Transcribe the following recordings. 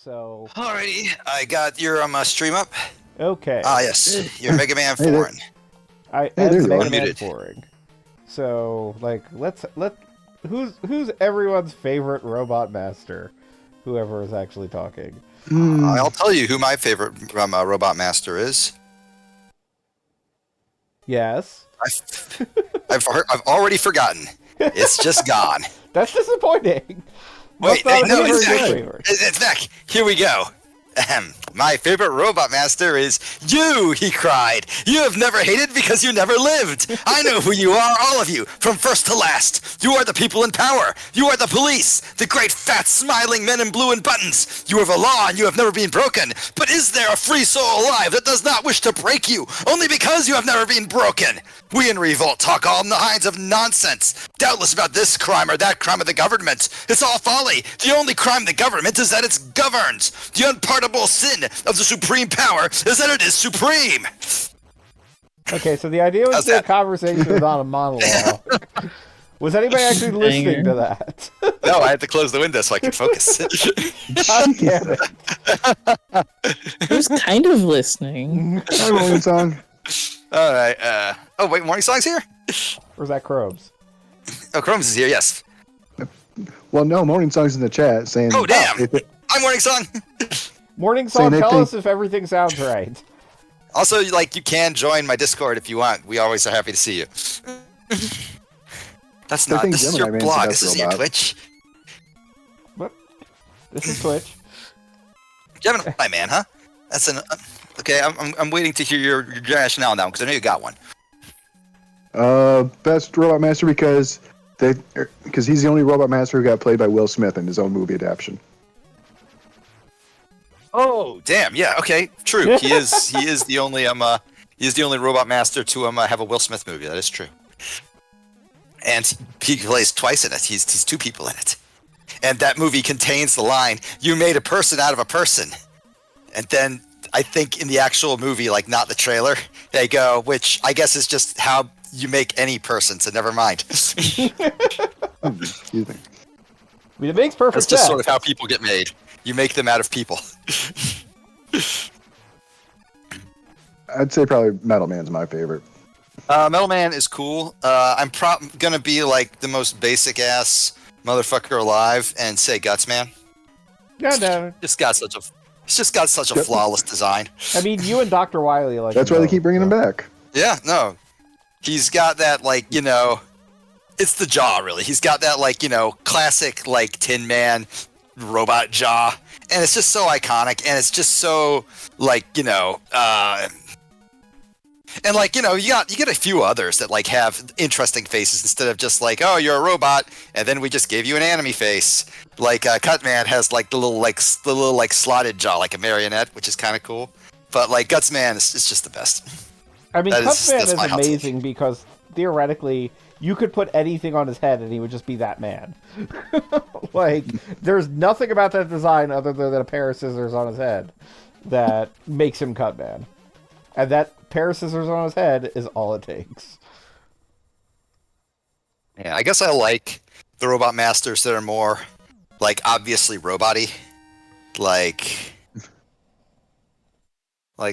So, Alrighty, I got your stream up. okay. Ah, yes, your Mega Man Hey there. Foreign. I there am you Mega are. Man Muted. boring. So, like, who's everyone's favorite robot master? Whoever is actually talking. I'll tell you who my favorite Robot Master is. Yes. I've already forgotten. It's just gone. That's disappointing. Wait, Must not hey, have no, been a it's very back. good favorite. It's back. Here we go. Ahem. My favorite Robot Master is you, he cried. You have never hated because you never lived. I know who you are, all of you, from first to last. You are the people in power. You are the police, the great fat smiling men in blue and buttons. You are the law and you have never been broken. But is there a free soul alive that does not wish to break you, only because you have never been broken? We in Revolt talk all kinds of nonsense, doubtless about this crime or that crime of the government. It's all folly. The only crime of the government is that it's governed. The unpardonable sin of the supreme power is that it is supreme. Okay, so the idea was How's to a that? conversation, not a monologue. Was anybody actually listening to that? No, I had to close the window so I could focus. God damn it. I was kind of listening. Hi, Morning Song. All right. Oh, wait, Morning Song's here? Or is that Krobes? Oh, Chrome's is here, yes. Well, no, Morning Song's in the chat saying. Oh, damn. If Hi, Morning Song. Morning Saying Song, they tell think- us if everything sounds right. Also, like, you can join my Discord if you want. We always are happy to see you. That's I not. think This is Gemini your Man's the blog. best This is your robot. Twitch. This is Twitch. Gemini Man, huh? That's an. Okay, I'm waiting to hear your rationale now because I know you got one. best Robot Master because he's the only Robot Master who got played by Will Smith in his own movie adaptation. Oh, damn. Yeah. Okay. True. He is. He is the only he is the only Robot Master to have a Will Smith movie. That is true. And he plays twice in it. He's two people in it. And that movie contains the line, "You made a person out of a person." And then I think in the actual movie, like not the trailer, they go, which I guess is just how you make any person. So never mind. Excuse me. I mean, it makes perfect That's just sense. sort of how people get made. You make them out of people. I'd say probably Metal Man's my favorite. Metal Man is cool. I'm gonna be like the most basic ass motherfucker alive and say Guts Man. No. It's just got such a Yep. flawless design. I mean, you and Dr. Wily like. That's why they keep bringing him back. Yeah, no, he's got that like it's the jaw really. He's got that like classic like Tin Man robot jaw, and it's just so iconic, and it's just so like and like you get a few others that like have interesting faces instead of just like, oh, you're a robot and then we just gave you an anime face. Like Cutman has like the little slotted jaw like a marionette, which is kind of cool. But like Gutsman is just the best. I mean, that's Cutman is my hot take. amazing because theoretically, you could put anything on his head and he would just be that man. Like, there's nothing about that design other than a pair of scissors on his head that makes him Cutman. And that pair of scissors on his head is all it takes. Yeah, I guess I like the robot masters that are more like obviously robot-y. Like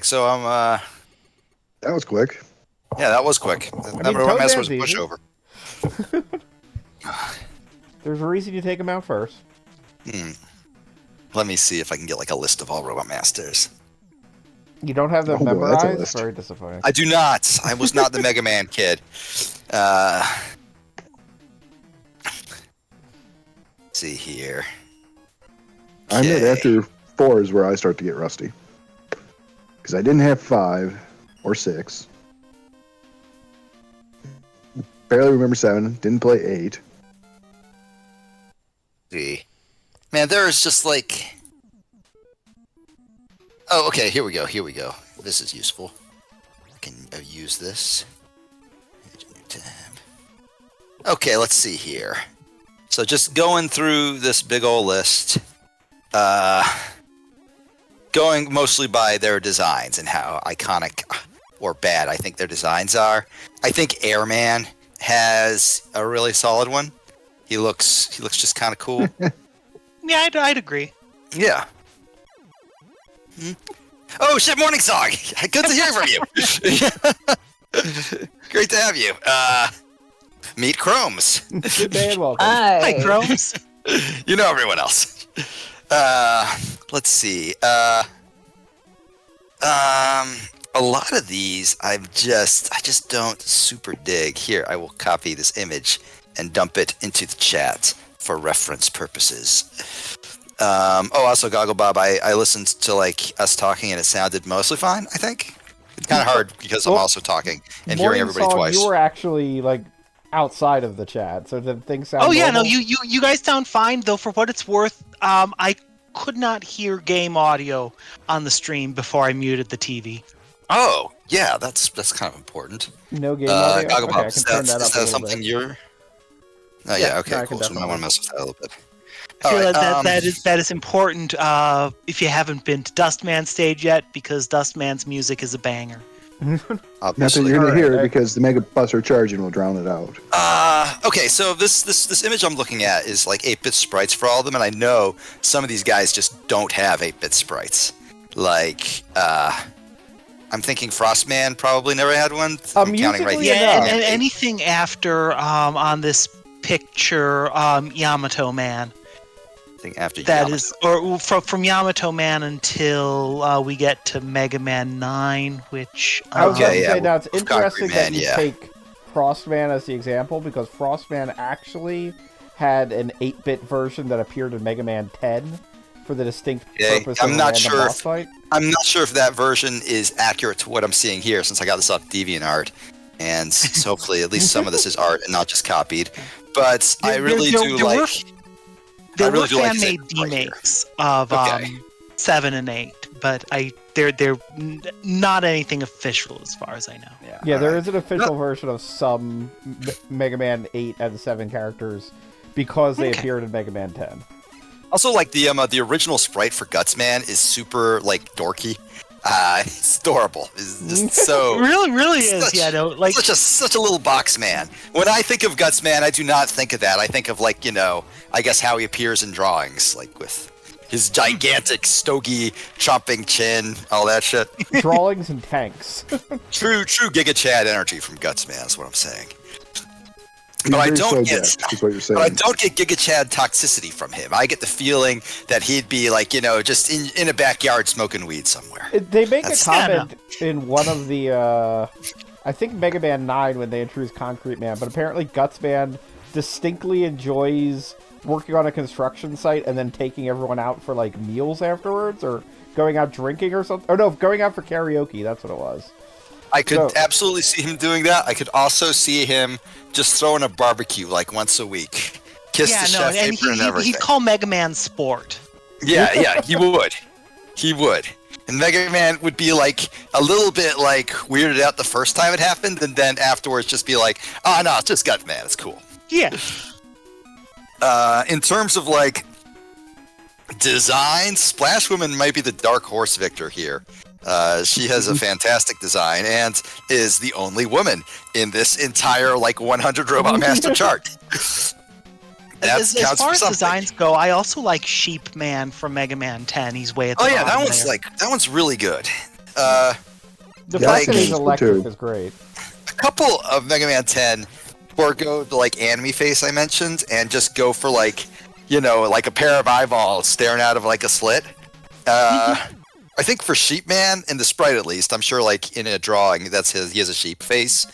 so I'm That was quick. yeah, that was quick. That robot master was a Toadman's easy. pushover. There's a reason you take him out first. Let me see if I can get like a list of all robot masters. You don't have them Oh, boy, that's a memorized? list. Very disappointing. I do not. I was not the Mega Man kid. Let's see here. I admit Okay. after 4 is where I start to get rusty. Because I didn't have 5 or 6. Barely remember 7. Didn't play 8. See, man, there is just like. Oh, okay. Here we go. This is useful. I can use this. New tab. Okay, let's see here. So just going through this big old list, going mostly by their designs and how iconic or bad I think their designs are. I think Airman has a really solid one. He looks just kind of cool. Yeah, I'd agree. Yeah. Oh shit, Morning Song! Good to hear from you. Great to have you. Meet Chromes. Good day and welcome. Hi, Chromes. You know everyone else. Let's see. A lot of these I just don't super dig. Here, I will copy this image and dump it into the chat for reference purposes. Also, Goggle Bob, I listened to like us talking and it sounded mostly fine. I think it's kind of hard because I'm also talking and hearing Morning everybody Song, twice. You were actually like outside of the chat, so did things sound? Oh yeah, normal? no, you guys sound fine though. For what it's worth, I could not hear game audio on the stream before I muted the TV. Oh, yeah, that's kind of important. No game audio. Goggle Okay, I Bob, can turn that up is a that something something you're? Oh Yeah, yeah, okay, no, I can cool. So we might definitely. want to mess with that a little bit. I feel All right, that is important if you haven't been to Dustman's stage yet, because Dustman's music is a banger. Not that obviously. you're going to hear Alright. it because the Mega Buster charging will drown it out. Okay, so this image I'm looking at is like 8-bit sprites for all of them, and I know some of these guys just don't have 8-bit sprites. Like, I'm thinking Frostman probably never had one. I'm counting right musically here. Yeah, enough. and anything after on this picture, Yamato Man. Thing after That Yamato. is, or from Yamato Man until we get to Mega Man 9, which I was Okay, about to yeah, say now it's with interesting Concrete that Man, you yeah. take Frostman as the example because Frostman actually had an 8-bit version that appeared in Mega Man 10 for the distinct Okay, purpose I'm of a not random sure boss fight. I'm not sure if that version is accurate to what I'm seeing here, since I got this off DeviantArt, and so hopefully at least some of this is art and not just copied. But I really do like. There I really were do like fan-made this right here. remakes of Okay. 7 and 8, but they're not anything official as far as I know. Yeah, there alright. is an official version of some Mega Man 8 and 7 characters because they Okay. appeared in Mega Man 10. Also, like the original sprite for Gutsman is super like dorky. It's adorable. It's just so It really is. Such- Yeah, no, like such a little box man. When I think of Gutsman, I do not think of that. I think of like I guess how he appears in drawings, like with his gigantic stogie chopping chin, all that shit. Drawings and tanks. True Giga Chad energy from Gutsman is what I'm saying. He's But I very don't so get. deaf, is what you're saying. But I don't get Giga Chad toxicity from him. I get the feeling that he'd be like, just in a backyard smoking weed somewhere. They make That's- a comment in one of the, I think Mega Man 9 when they introduced Concrete Man, but apparently Gutsman distinctly enjoys working on a construction site and then taking everyone out for like meals afterwards, or going out drinking or something. Oh no, going out for karaoke. That's what it was. I could So- absolutely see him doing that. I could also see him just throwing a barbecue like once a week. Kiss yeah, the no, chef and apron and everything. he'd call Mega Man Sport. Yeah, he would. He would. And Mega Man would be like a little bit like weirded out the first time it happened, and then afterwards just be like, "Oh no, it's just Gutsman. It's cool." Yeah, In terms of like design, Splash Woman might be the dark horse victor here. She has a fantastic design and is the only woman in this entire like 100 Robot Master chart. That as counts far for as something. designs go, I also like Sheep Man from Mega Man 10. He's way at the Oh yeah, that bottom one's there. that one's really good. The Yeah, fact that he's that's electric too. is great. A couple of Mega Man 10 forego the like anime face I mentioned and just go for like like a pair of eyeballs staring out of like a slit. I think for Sheep Man in the sprite at least, I'm sure like in a drawing he has a sheep face.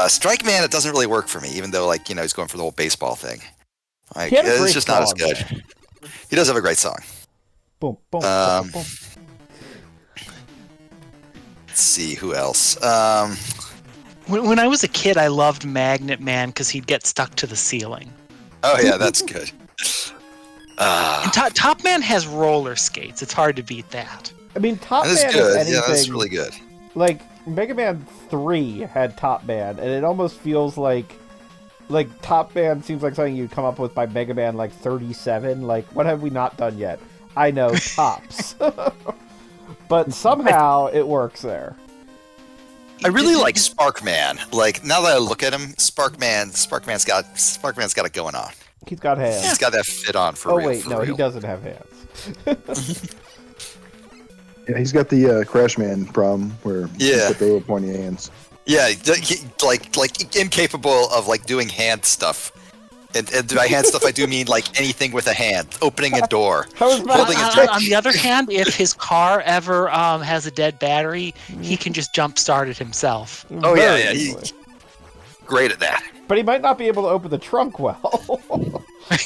Strike Man, it doesn't really work for me, even though like he's going for the whole baseball thing. Like, He had a it's great just not as song, good. man. He does have a great song. Boom, boom, Um, boom, boom. Let's see who else. When I was a kid, I loved Magnet Man because he'd get stuck to the ceiling. Oh yeah, that's good. And Top Man has roller skates. It's hard to beat that. I mean, Top That is Man good. is anything. Yeah, that's really good. Like Mega Man 3 had Top Man, and it almost feels like Top Man seems like something you'd come up with by Mega Man like 37. Like, what have we not done yet? I know, tops. But somehow it works there. I really like Sparkman. Like now that I look at him, Sparkman's got it going on. He's got hands. He's got that fit on for Oh real. wait, for no, real. he doesn't have hands. Yeah, he's got the Crash Man problem where he's Yeah. got the little pointy hands. Yeah, like incapable of like doing hand stuff. And by hand stuff, I do mean like anything with a hand, opening a door. How is that? Holding a On the other hand, if his car ever has a dead battery, he can just jump start it himself. Oh yeah, Very yeah, easily. Great at that. But he might not be able to open the trunk well. I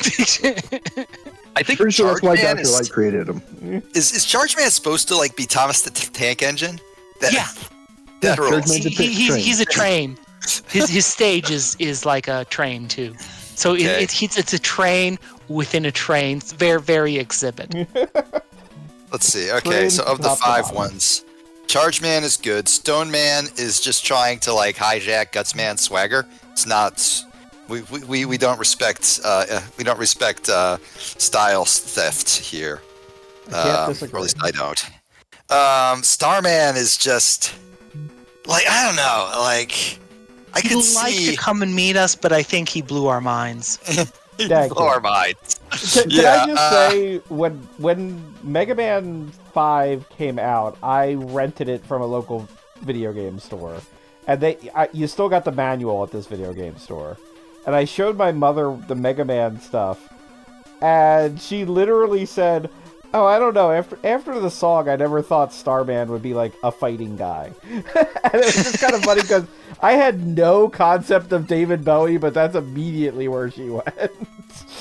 think Pretty sure that's why Charge Man Dr. Light created him. is Charge Man supposed to like be Thomas the Tank Engine? That, Yeah. that Yeah, rules. Charge Man's a train. He's a train. His stage is like a train too. So Okay. it's a train within a train. It's very, very exhibit. Let's see. Okay, Train so of the top to 5 bottom. ones, Charge Man is good. Stone Man is just trying to like hijack Guts Man's swagger. It's not. We don't respect style theft here. can't Or disagree. at least I don't. Starman is just like I don't know. Like I He'd could like see to come and meet us, but I think he blew our minds. Thank you. or mine. Can Yeah, I just say, when Mega Man 5 came out, I rented it from a local video game store, and you still got the manual at this video game store, and I showed my mother the Mega Man stuff, and she literally said, "Oh, I don't know. After the song, I never thought Starman would be like a fighting guy," and it was just kind of funny because I had no concept of David Bowie, but that's immediately where she went.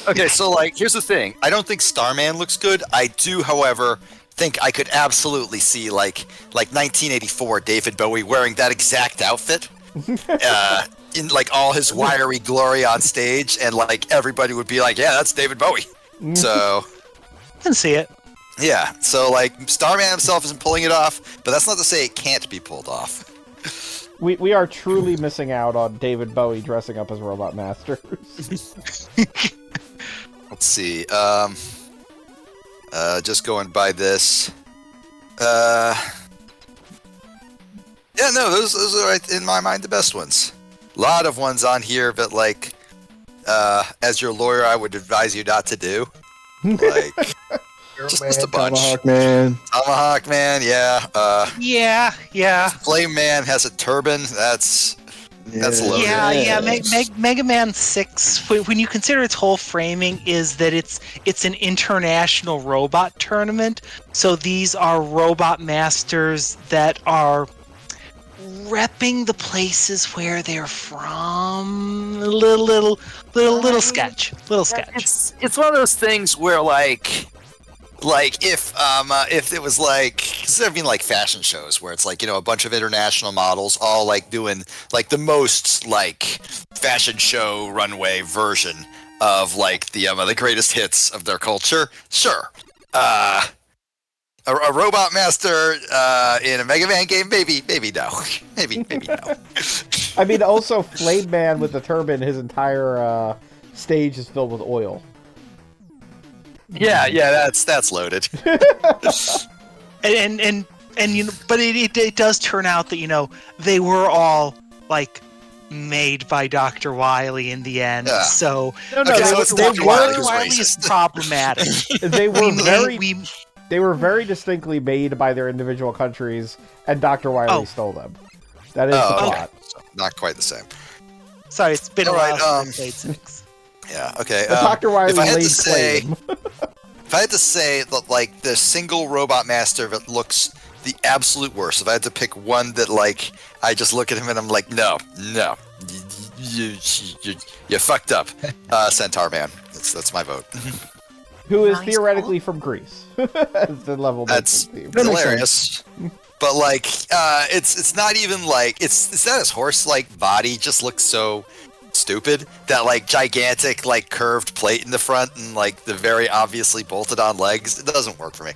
Okay, so like here's the thing. I don't think Starman looks good. I do, however, think I could absolutely see like 1984 David Bowie wearing that exact outfit. In like all his wiry glory on stage, and like everybody would be like, "Yeah, that's David Bowie." So, I can see it. yeah. So like Starman himself isn't pulling it off, but that's not to say it can't be pulled off. We are truly missing out on David Bowie dressing up as Robot Masters. Let's see. Just going by this. Yeah, no, those are in my mind the best ones. A lot of ones on here, but like, as your lawyer, I would advise you not to do. Like, just a bunch. Tomahawk Man. Tomahawk Man, yeah. Yeah. Flame Man has a turban. That's loaded. Yeah. Mega Man 6, when you consider its whole framing, is that it's an international robot tournament. So these are robot masters that are repping the places where they're from. Little sketch. It's one of those things where like if it was like instead of being like fashion shows where it's like, you know, a bunch of international models all like doing like the most like fashion show runway version of like the greatest hits of their culture, sure. A robot master in a Mega Man game, maybe no, maybe no. I mean, also Flame Man with the turban, his entire stage is filled with oil. Yeah, that's loaded. And you know, but it does turn out that, you know, they were all like made by Dr. Wily in the end. Yeah. So No, Okay, so it's Dr. Wily who's Wily is racist. problematic. They were we they were very distinctly made by their individual countries, and Dr. Wiley Oh. stole them. That is the Oh, okay. plot. So, not quite the same. Sorry, it's been a All while right, since I played 6. Yeah, okay. But Dr. Wiley if I had laid to say, claim. if I had to say that, like, the single robot master that looks the absolute worst, if I had to pick one that, like, I just look at him and I'm like, no, you fucked up. Centaur Man. That's my vote. Who is Nice theoretically from Greece. As the level That's theme. hilarious. But like, it's not even like it's not his horse-like body just looks so stupid. That like gigantic like curved plate in the front and like the very obviously bolted on legs. It doesn't work for me.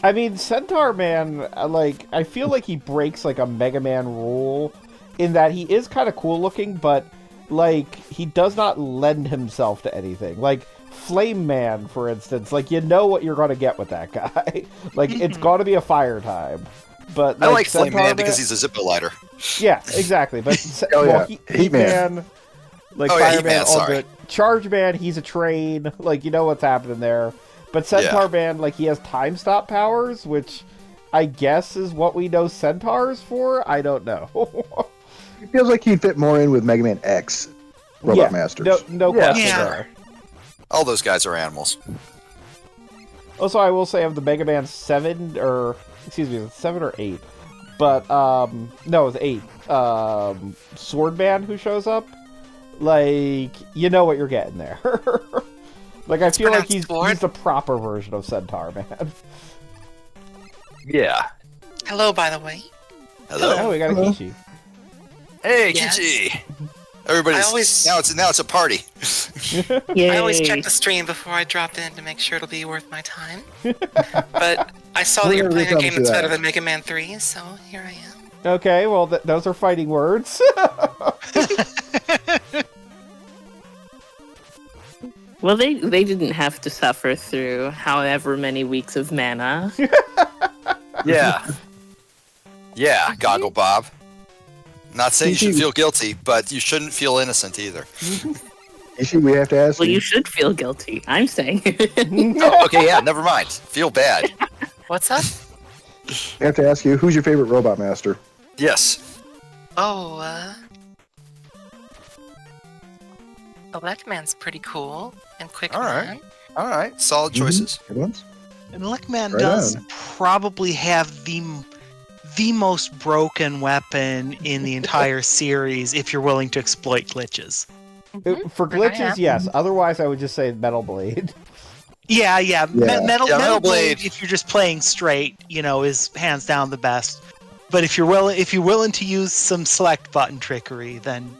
I mean, Centaur Man, like, I feel like he breaks, like, a Mega Man rule in that he is kind of cool looking, but, like, he does not lend himself to anything. Like, Flame Man, for instance, like, you know what you're going to get with that guy. Like, it's got to be a fire time. But I like Flame Centaur Man because he's a Zippo lighter. Yeah, exactly. But Oh, yeah. Heat Man, like, Oh, yeah, Fire Heat Man, Man, all sorry. good. Charge Man, he's a train. Like, you know what's happening there. But Centaur Yeah. Man, like, he has time stop powers, which I guess is what we know centaurs for. I don't know. It feels like he'd fit more in with Mega Man X Robot Masters. No Yeah. question Yeah. there. All those guys are animals. Also, I will say of the Mega Man 7, or excuse me, 7 or 8, but no, it's 8. Swordman who shows up, like you know what you're getting there. Like I feel like pronounced he's Sword? the proper version of Centaur Man. Yeah. Hello, by the way. Hello. Oh, we got a Hello. Kishi. Hey, Yes. Kichi. Everybody's I always- now it's a party. Yay. I always check the stream before I drop in to make sure it'll be worth my time. But I saw that We're you're gonna playing a come game to that's that. better than Mega Man 3, so here I am. Okay, well those are fighting words. Well, they didn't have to suffer through however many weeks of mana. Yeah. Yeah, Goggle Bob. Not saying you should feel guilty, but you shouldn't feel innocent either. Issue we have to ask Well, you. you should feel guilty. I'm saying. Oh, okay, yeah, never mind. Feel bad. What's up? We have to ask you, who's your favorite Robot Master? Oh, Yes. Black Man's pretty cool and quick. All right. Man. All right. Solid choices. Good ones? And Lickman Right does on. probably have the most broken weapon in the entire series if you're willing to exploit glitches. For glitches, Yeah. yes. Otherwise, I would just say Metal Blade. Yeah. Yeah. Metal Metal Blade, Blade. if you're just playing straight, is hands down the best. But if you're willing to use some select button trickery, then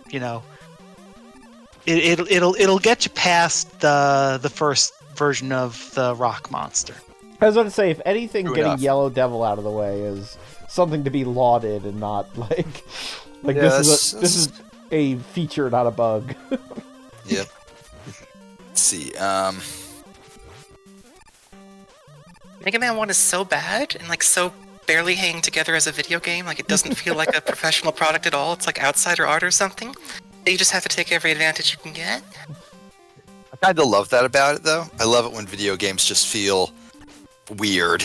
it'll get you past the first version of the rock monster. I was going to say, if anything, True getting enough. Yellow Devil out of the way is something to be lauded and not like Yeah, this is a feature, not a bug. Yep. Let's see. Mega Man 1 is so bad and like so barely hanging together as a video game. Like it doesn't feel like a professional product at all. It's like outsider art or something. You just have to take every advantage you can get. I kind of love that about it, though. I love it when video games just feel weird.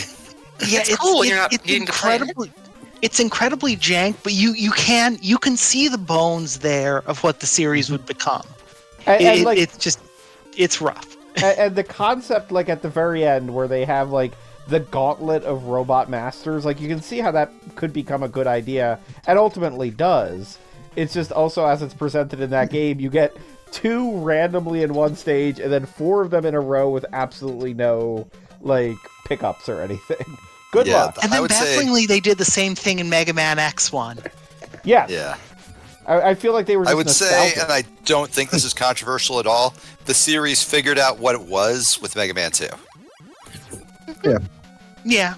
Yeah, It's cool, you're not needing to play it. It's incredibly jank, but you can see the bones there of what the series would become. And, It's rough. and the concept, like at the very end, where they have like the gauntlet of robot masters, like you can see how that could become a good idea, and ultimately does. It's just also as it's presented in that game, you get 2 randomly in one stage, and then 4 of them in a row with absolutely no like pickups or anything. Good Yeah, luck. And I then would say- bafflingly, they did the same thing in Mega Man X1. Yes. Yeah. I feel like they were just I would say, nostalgic. and I don't think this is controversial at all, the series figured out what it was with Mega Man 2. Yeah.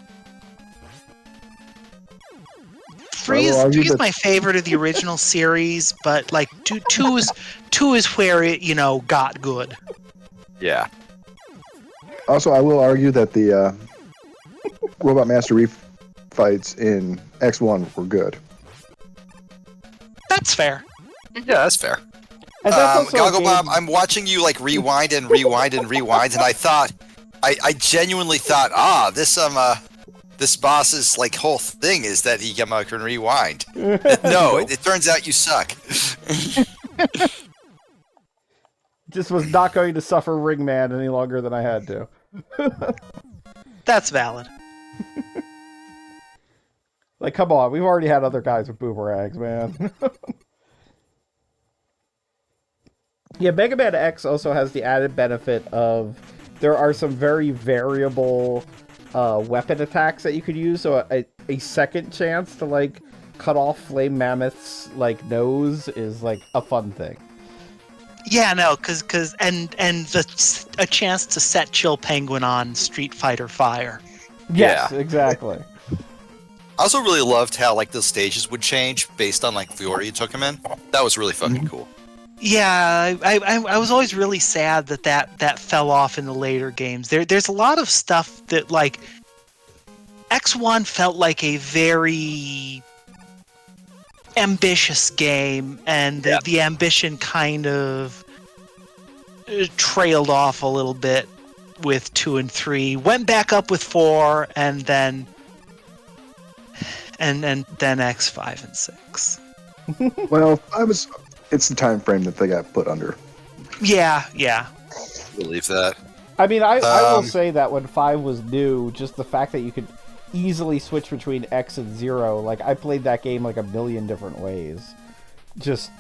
3 I will is argue 3 is that- my favorite of the original series, but like two is where it got good. Yeah. Also, I will argue that the Robot Master fights in X1 were good. That's fair. Yeah, that's fair. And that's also a Goggle game- Bob, I'm watching you like rewind and rewind and rewind, and I thought, I genuinely thought, this boss's like whole thing is that he can rewind. No, it turns out you suck. just was not going to suffer Ringman any longer than I had to. That's valid. Like, come on, we've already had other guys with boomerangs, man. Yeah, Mega Man X also has the added benefit of there are some very variable weapon attacks that you could use, so a second chance to like cut off Flame Mammoth's like nose is like a fun thing. Yeah, no, because a chance to set Chill Penguin on Street Fighter Fire. Yes, Yeah. exactly. I also really loved how like the stages would change based on like the order you took them in. That was really fucking cool. Yeah, I was always really sad that fell off in the later games. There's a lot of stuff that like X1 felt like a very ambitious game, and the ambition kind of trailed off a little bit with 2 and 3. Went back up with 4, and then and then X5 and 6. Well, it's the time frame that they got put under. Yeah. Believe that. I mean, I will Um, say that when 5 was new, just the fact that you could easily switch between X and 0, like, I played that game like a million different ways. Just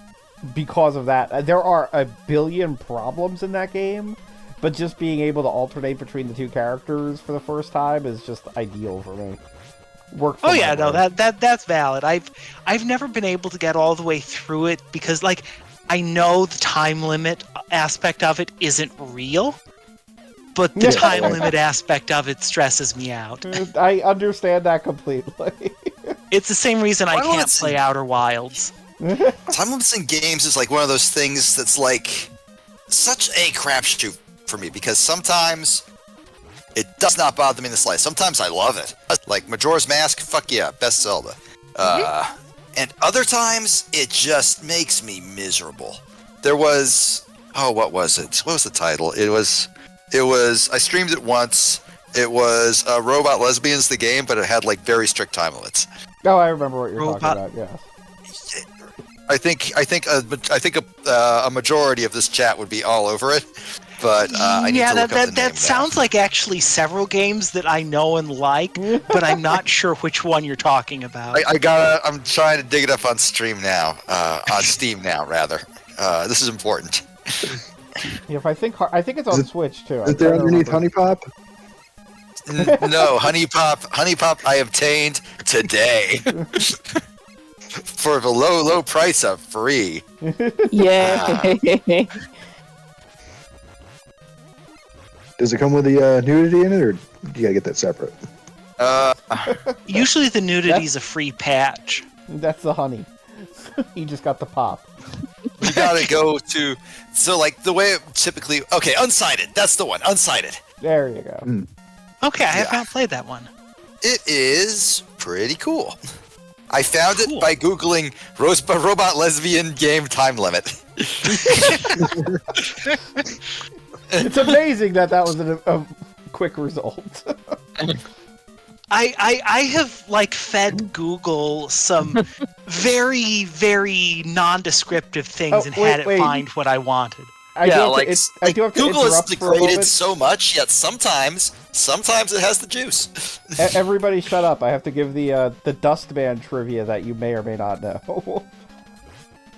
because of that. There are a billion problems in that game, but just being able to alternate between the two characters for the first time is just ideal for me. Worked for Oh my yeah, no, brain. that's valid. I've never been able to get all the way through it because like I know the time limit aspect of it isn't real, but the Yeah. time limit aspect of it stresses me out. I understand that completely. It's the same reason I Well, can't it's- play Outer Wilds. Time limits in games is like one of those things that's like such a crapshoot for me because sometimes it does not bother me in the slightest. Sometimes I love it. Like Majora's Mask, fuck yeah, best Zelda. And other times it just makes me miserable. There was what was it? What was the title? It was I streamed it once. It was Robot Lesbians the game, but it had like very strict time limits. Oh, I remember what you're Robot- talking about, yes. I think a majority of this chat would be all over it, but I need Yeah, to look up the name that now. sounds like actually several games that I know and like, but I'm not sure which one you're talking about. I'm trying to dig it up on Steam now, on Steam now rather. This is important. Yeah, if I think it's on Switch too. Is there underneath Honey Pop? No, Honey Pop I obtained today for the low price of free. Yay! Does it come with the nudity in it, or you gotta get that separate? Usually the nudity is a free patch. That's the honey. He just got the pop. You gotta go to like the way it typically. Okay, Unsighted. That's the one. Unsighted. There you go. Okay, I have Yeah. not played that one. It is pretty cool. I found Cool. it by googling robot lesbian game time limit. It's amazing that was a quick result. I have like fed Google some very, very non-descriptive things Oh, and wait, had it wait. find what I wanted. I do have to Google has interrupt for a degraded moment. so much, yet sometimes it has the juice. Everybody shut up. I have to give the Dustman trivia that you may or may not know.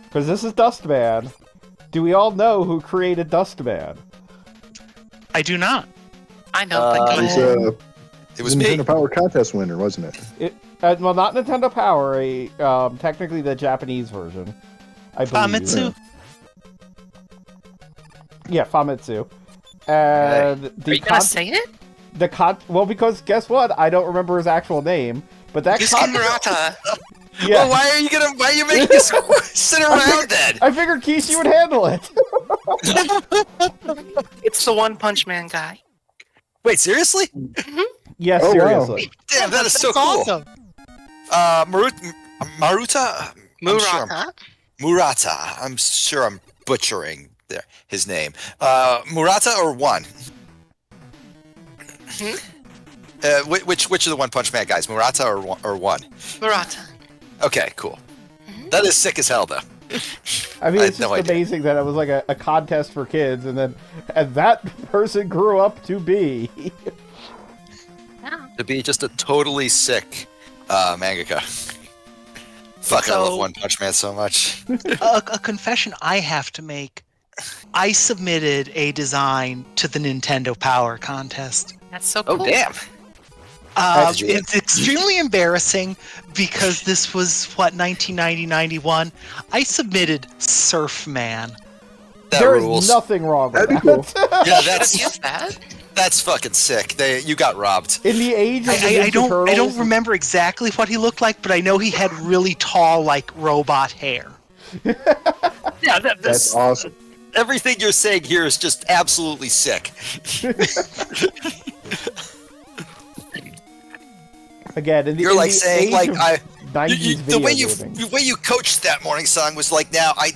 Because this is Dustman. Do we all know who created Dustman? I do not. I know, but go It was ahead. It was me. Nintendo Power Contest winner, wasn't it? Well, not Nintendo Power. Technically the Japanese version. I believe. Famitsu? Yeah, Famitsu. And Are you gonna say it? well, because guess what? I don't remember his actual name, but that Yusuke Murata. yeah. Well, why are you making us sit around then? I figured Kishi would handle it. It's the One Punch Man guy. Wait, seriously? Yes, Oh, wow. seriously. Damn, that is so That's cool. awesome. Maruta? I'm sure Murata. Murata. I'm sure I'm butchering his name. Murata or One? Which of the One Punch Man guys? Murata or One? Murata. Okay, cool. That is sick as hell, though. I mean, I it's had just no idea. amazing that it was like a contest for kids, and that person grew up to be. To be just a totally sick mangaka. Fuck, I love So- One Punch Man so much. A confession I have to make. I submitted a design to the Nintendo Power Contest. That's so cool. Oh, damn. That's good. It's extremely embarrassing because this was, 1990, 91? I submitted Surfman. That There is rules. nothing wrong with That'd that. be cool. Yeah, Should use that. that's fucking sick. You got robbed. In the age of the I Ninja don't Turtles, remember exactly what he looked like, but I know he had really tall, like, robot hair. Yeah, That's awesome. everything you're saying here is just absolutely sick. Again, You're like saying like I. 90s The way video gaming. the way you coached that morning song was like, now I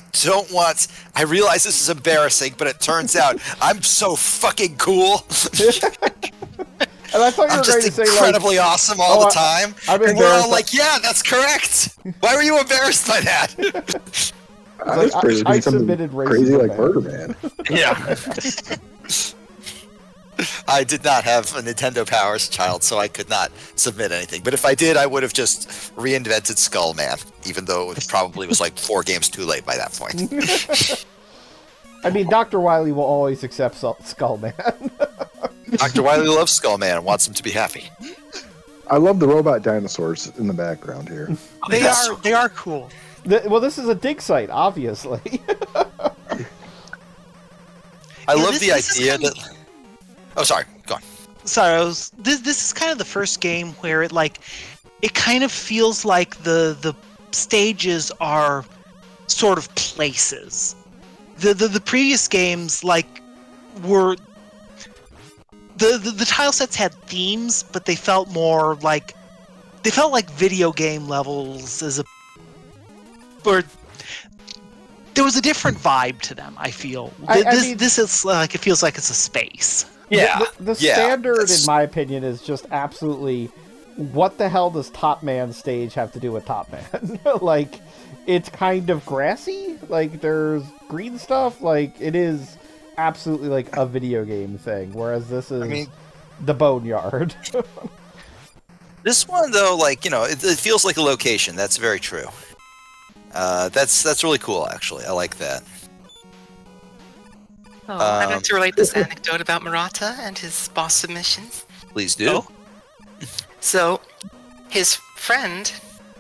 realize this is embarrassing, but it turns out I'm so fucking cool. And I thought you I'm were going just to say incredibly awesome all oh, the time. I'm And we're all embarrassed. like, yeah, that's correct. Why were you embarrassed by that? I was praising I something submitted crazy racism, like man. Murder Man. Yeah. I did not have a Nintendo Power as a child, so I could not submit anything. But if I did, I would have just reinvented Skullman, even though it probably was like 4 games too late by that point. I mean, Dr. Wily will always accept Skullman. Dr. Wily loves Skullman and wants him to be happy. I love the robot dinosaurs in the background here. They are cool. Well, this is a dig site, obviously. I Yeah, love the this is idea kinda- that. Oh, sorry. Go on. Sorry, this is kind of the first game where it kind of feels like the stages are sort of places. The previous games were the tile sets had themes, but they felt more like video game levels or there was a different vibe to them. I feel this is like it feels like it's a space. Yeah. The yeah, standard, that's- in my opinion, is just absolutely. What the hell does Top Man stage have to do with Top Man? Like, it's kind of grassy. Like, there's green stuff. Like, it is absolutely like a video game thing. Whereas this is the Boneyard. This one, though, like, it feels like a location. That's very true. That's really cool, actually. I like that. Oh, I'd like to relate this anecdote about Murata and his boss submissions. Please do. Oh. So, his friend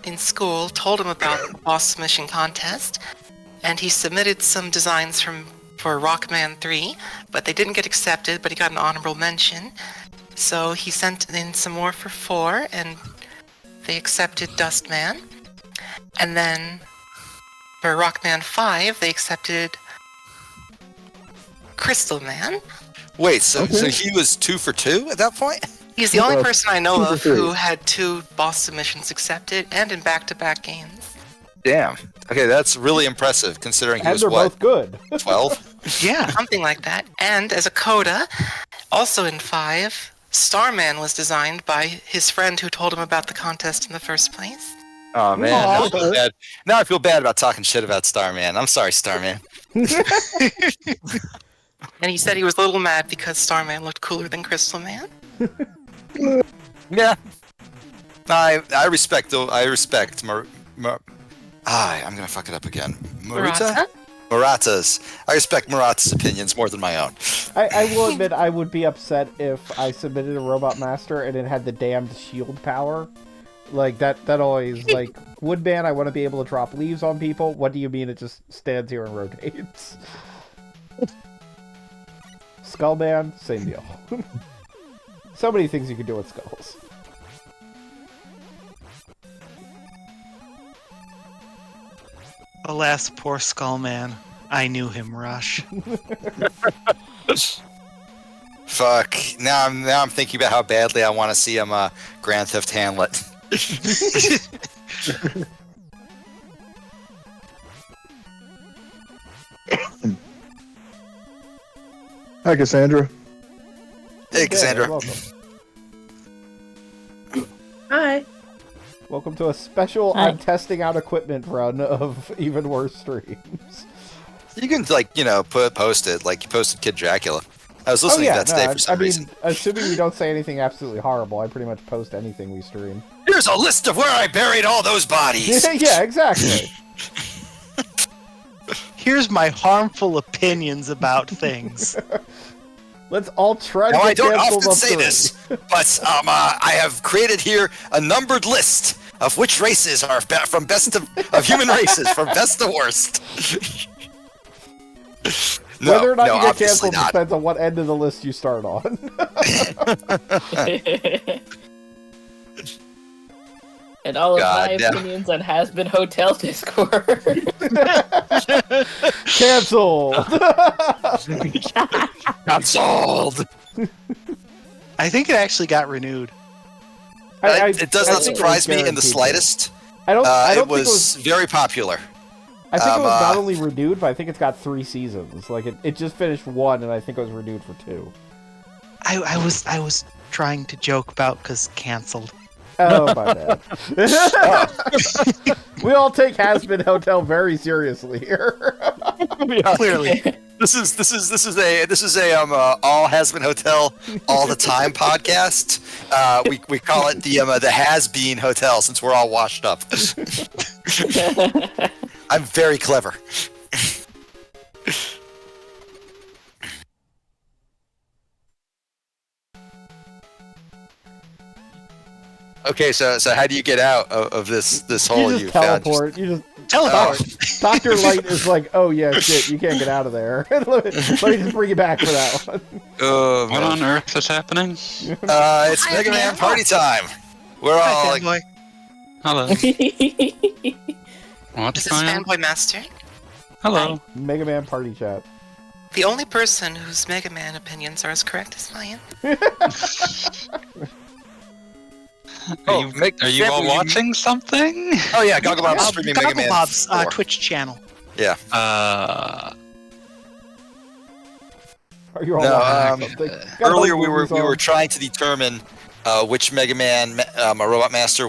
in school told him about the boss submission contest, and he submitted some designs for Rockman 3, but they didn't get accepted, but he got an honorable mention. So he sent in some more for 4, and they accepted Dustman. And then for Rockman 5, they accepted Crystal Man. Wait, so he was 2 for 2 at that point? He's the only Well, person I know 2 for of 3. who had 2 boss submissions accepted and in back-to-back games. Damn. Okay, that's really impressive, considering he And was, they're both good. 12? Yeah. Something like that. And as a coda, also in 5, Starman was designed by his friend who told him about the contest in the first place. Oh, man. Aw. Now I feel bad. Now I feel bad about talking shit about Starman. I'm sorry, Starman. And he said he was a little mad because Starman looked cooler than Crystal Man. Yeah. I respect I'm gonna fuck it up again. Murata? Murata's. I respect Murata's opinions more than my own. I will admit I would be upset if I submitted a Robot Master and it had the damned shield power. Like, that always, like, Woodman, I want to be able to drop leaves on people. What do you mean it just stands here and rotates? Skullman, same deal. So many things you can do with skulls. Alas, poor Skullman. I knew him, Rush. Fuck. Now I'm thinking about how badly I want to see him Grand Theft Hamlet. Hi, Cassandra. Hey, Cassandra. Welcome. Hi. Welcome to a special Hi. I'm testing out equipment run of even worse streams. You can post it like you posted Kid Dracula. I was listening to that today for some reason. Assuming we don't say anything absolutely horrible, I pretty much post anything we stream. Here's a list of where I buried all those bodies. Yeah, exactly. Here's my harmful opinions about things. Let's all try to Now, get I don't canceled often up say three. this, but I have created here a numbered list of which races are from best of human races, from best to worst. No, Whether or not no, you get obviously canceled not. depends on what end of the list you start on. And all of God my damn. opinions on Has Been Hotel Discord. Canceled! Cancelled. I think it actually got renewed. It does I not think it surprise was me in the guaranteed. slightest. I don't It think was very popular. I think it was uh, not only renewed, but I think it's got 3 seasons. Like, it just finished 1, and I think it was renewed for 2. I was trying to joke about because canceled. Oh, my bad. We all take Has-Been Hotel very seriously here. Clearly. This is a all Has-Been Hotel all the time podcast. We call it the Has-Been Hotel since we're all washed up. I'm very clever. Okay, so how do you get out of this hole You you just found? teleport. You just Teleport. Dr. Light is like, oh yeah, shit, you can't get out of there. let me just bring you back for that one. Oh, What man. on earth is happening? It's Mega Man party time. We're all Hi, like, fanboy. Hello. What's This is going on? Fanboy Master. Hello. Mega Man party chat. The only person whose Mega Man opinions are as correct as mine. oh, Are you all watching something? Oh yeah, Gogglebob's streaming Mega Man. Gogglebob's 4. Twitch channel. Yeah. Are you all No, watching something? Got Earlier those we movies were on. trying to determine which Mega Man Robot Master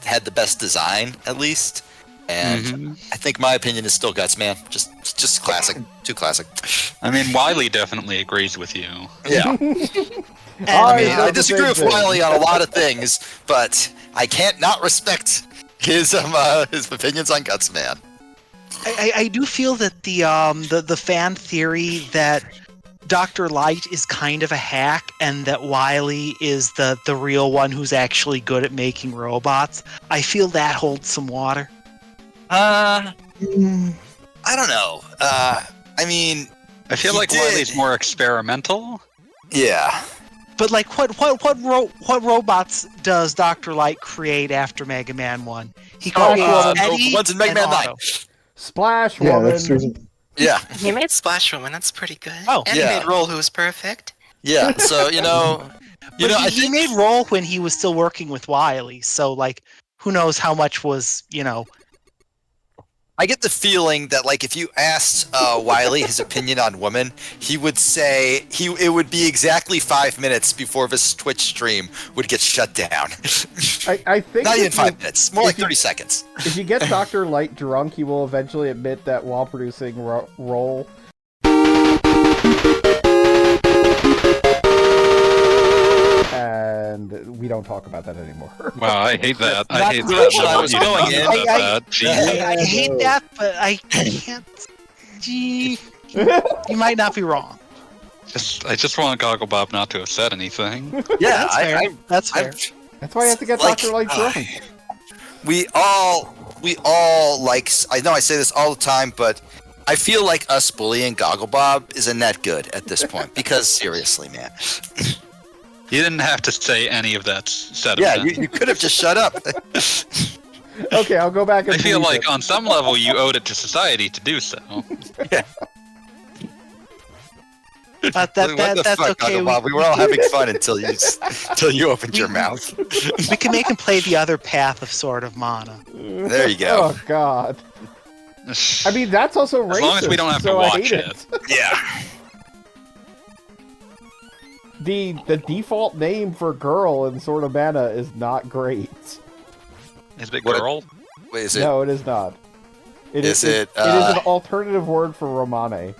had the best design at least, and Mhm. I think my opinion is still Guts Man. Just classic, too classic. I mean, Wiley definitely agrees with you. Yeah. I I mean, said I the disagree same with thing. Wiley on a lot of things, but I can't not respect his opinions on Guts Man. I do feel that the fan theory that Dr. Light is kind of a hack and that Wily is the real one who's actually good at making robots, I feel that holds some water. I don't know. I mean, I feel He like did. Wiley's more experimental. yeah. But like, what robots does Dr. Light create after Mega Man 1? He Oh, creates the Eddie ones in Mega and Man 9. Otto. Splash Yeah, Woman. that's the reason. Yeah. He made Splash Woman, that's pretty good. Oh, and yeah. he made Roll, who was perfect. Yeah. So But I he think made Roll when he was still working with Wily, so like, who knows how much was I get the feeling that like if you asked Wiley his opinion on women, he would say it would be exactly 5 minutes before this Twitch stream would get shut down. I think Not if even 5 you- minutes, more like if you- 30 seconds. If you get Dr. Light drunk, he will eventually admit that while producing Roll. And we don't talk about that anymore. Wow, I hate that. I That's hate the that. direction I when was you going talk in. about I- that. Jeez. I hate no. that, but I can't. Gee, you might not be wrong. I just want Gogglebob not to have said anything. Yeah, That's fair. That's fair. That's why I have to get Like, Dr. Light drunk. we all like. I know I say this all the time, but I feel like us bullying Gogglebob isn't that good at this point. Because seriously, man. You didn't have to say any of that Yeah, sediment. you could have just shut up. Okay, I'll go back and I feel delete like it. on some level you owed it to society to do so. But What the that's fuck, okay. Gogglebob? We were all having fun until you opened your mouth. We can make him play the other path of Sword of Mana. There you go. Oh God. I mean, that's also racist. As long as we don't have to so I watch hate it. Yeah. The default name for girl in Sword of Mana is not great. Is it What- girl? Wait, is it? No, it is not. It Is is it, It is an alternative word for Romane.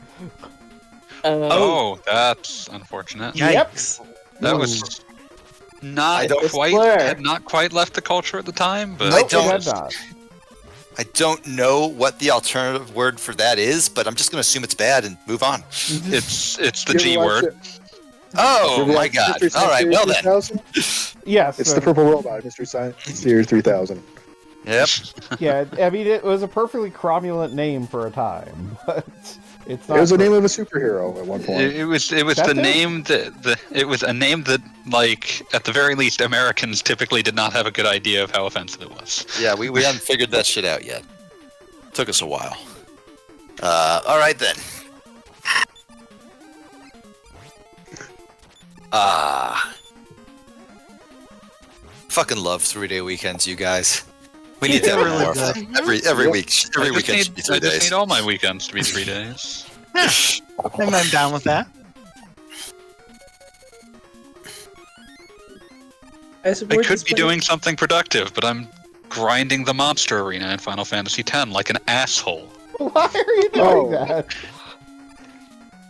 Oh, that's unfortunate. Yep. Yikes. That was I not don't- quite Blur. had not quite left the culture at the time, but I Nope, don't- it had not. I don't know what the alternative word for that is, but I'm just going to assume it's bad and move on. it's the You G ever word. watch Oh Ever my watch god! Mystery Science All right, Theater well then. 3000? Yes. It's the purple robot, Mystery Science Theater 3000. Yep. Yeah, I mean, it was a perfectly cromulent name for a time, but it's not. It was the great. name of a superhero at one point. It was That's the it? name that it was a name that, like, at the very least Americans typically did not have a good idea of how offensive it was. Yeah, we haven't figured that shit out yet. Took us a while. All right then. Fucking love 3-day weekends, you guys. We need to They're have really more. good. Every Yep. week. Every I weekend just should be need, 3 I just days. need all my weekends to be 3 days. I'm down with that. I support could this be plan. doing something productive, but I'm grinding the monster arena in Final Fantasy X like an asshole. Why are you doing that?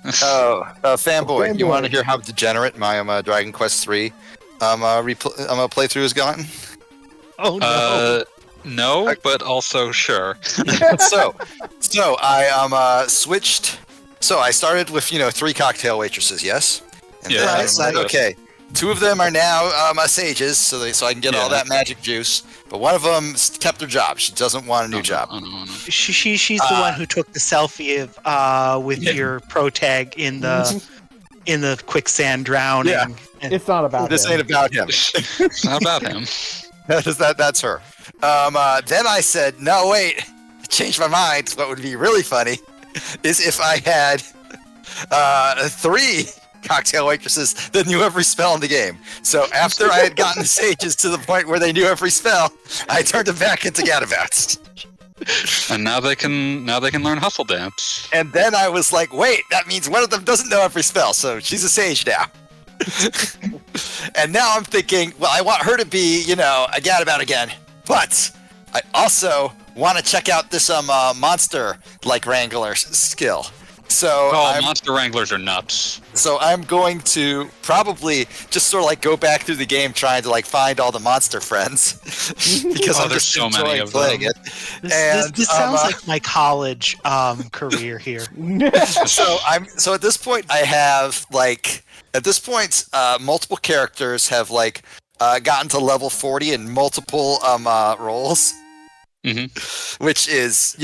Fanboy, you Fanboy. want to hear how degenerate my Dragon Quest III playthrough has gotten? Oh no. No, but also sure. so I switched. So I started with 3 cocktail waitresses, yes, and Yeah, then I right, said, right. okay, 2 of them are now sages, so I can get all Yeah. that magic juice. But one of them kept her job. She doesn't want a new job. Oh, no. She's the one who took the selfie of with Yeah. your pro tag in the quicksand drowning. Yeah. And- It's not about This him. ain't about him. It's not about him. That's her. Then I said, no, wait, I changed my mind. What would be really funny is if I had 3 cocktail waitresses that knew every spell in the game. So after I had gotten the sages to the point where they knew every spell, I turned them back into gadabouts. And now they can learn hustle dance. And then I was like, wait, that means one of them doesn't know every spell, so she's a sage now. And now I'm thinking, well, I want her to be, a gadabout again. But I also want to check out this monster like wrangler skill. So Monster Wranglers are nuts. So I'm going to probably just sort of like go back through the game trying to like find all the monster friends because I'm there's just so many enjoying of playing them. it. This sounds like my college career here. So at this point I have multiple characters have gotten to level 40 in multiple roles. Mm-hmm. Which is,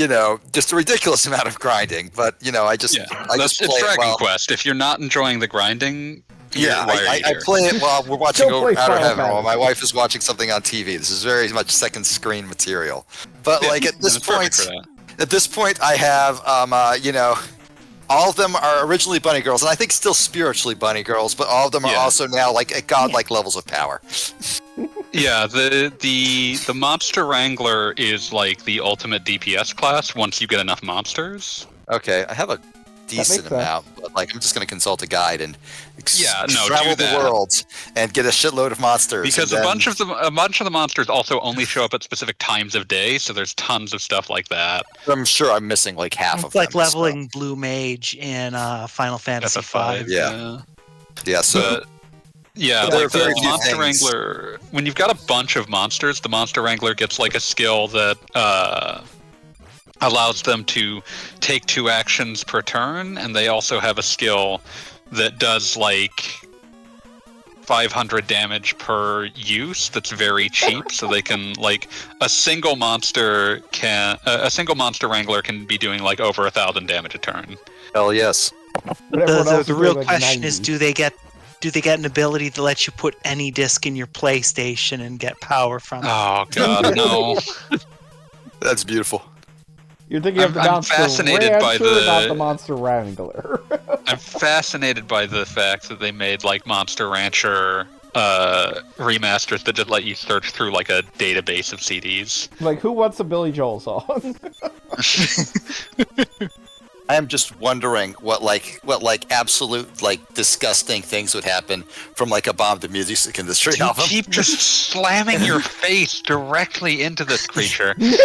just a ridiculous amount of grinding. But I just It's play Dragon it while, Quest. If you're not enjoying the grinding, Yeah, why are you I here? play it while we're watching Don't play Outer Final Heaven while my Fantasy. wife is watching something on TV. This is very much second screen material. But Yeah, at this it's perfect for point, that. I have all of them are originally bunny girls, and I think still spiritually bunny girls, but all of them are Yeah. also now at godlike levels of power. Yeah, the Monster Wrangler is like the ultimate DPS class once you get enough monsters. Okay, I have a decent sense. amount, but I'm just going to consult a guide and do travel the that. world and get a shitload of monsters. Because and a then- bunch of the monsters also only show up at specific times of day, so there's tons of stuff like that. I'm sure I'm missing like half of It's like them. so- leveling Blue Mage in Final Fantasy FF5. V. Yeah. Yeah, so But, yeah, But there like are very the few Monster things. Wrangler. When you've got a bunch of monsters, the Monster Wrangler gets like a skill that allows them to take 2 actions per turn, and they also have a skill that does like 500 damage per use. That's very cheap, so they can a single monster wrangler can be doing like over 1,000 damage a turn. hell yes. But everyone else The is real doing, like, question is, 90. do they get an ability to let you put any disc in your PlayStation and get power from it? Oh god, no. That's beautiful. You're thinking of the I'm Monster fascinated by Rancher, not the- the Monster Wrangler. I'm fascinated by the fact that they made like Monster Rancher remasters that just let you search through like a database of CDs. Like, who wants a Billy Joel song? I am just wondering what absolute disgusting things would happen from a Bomb the Music Industry You album. keep just slamming your face directly into this creature. Really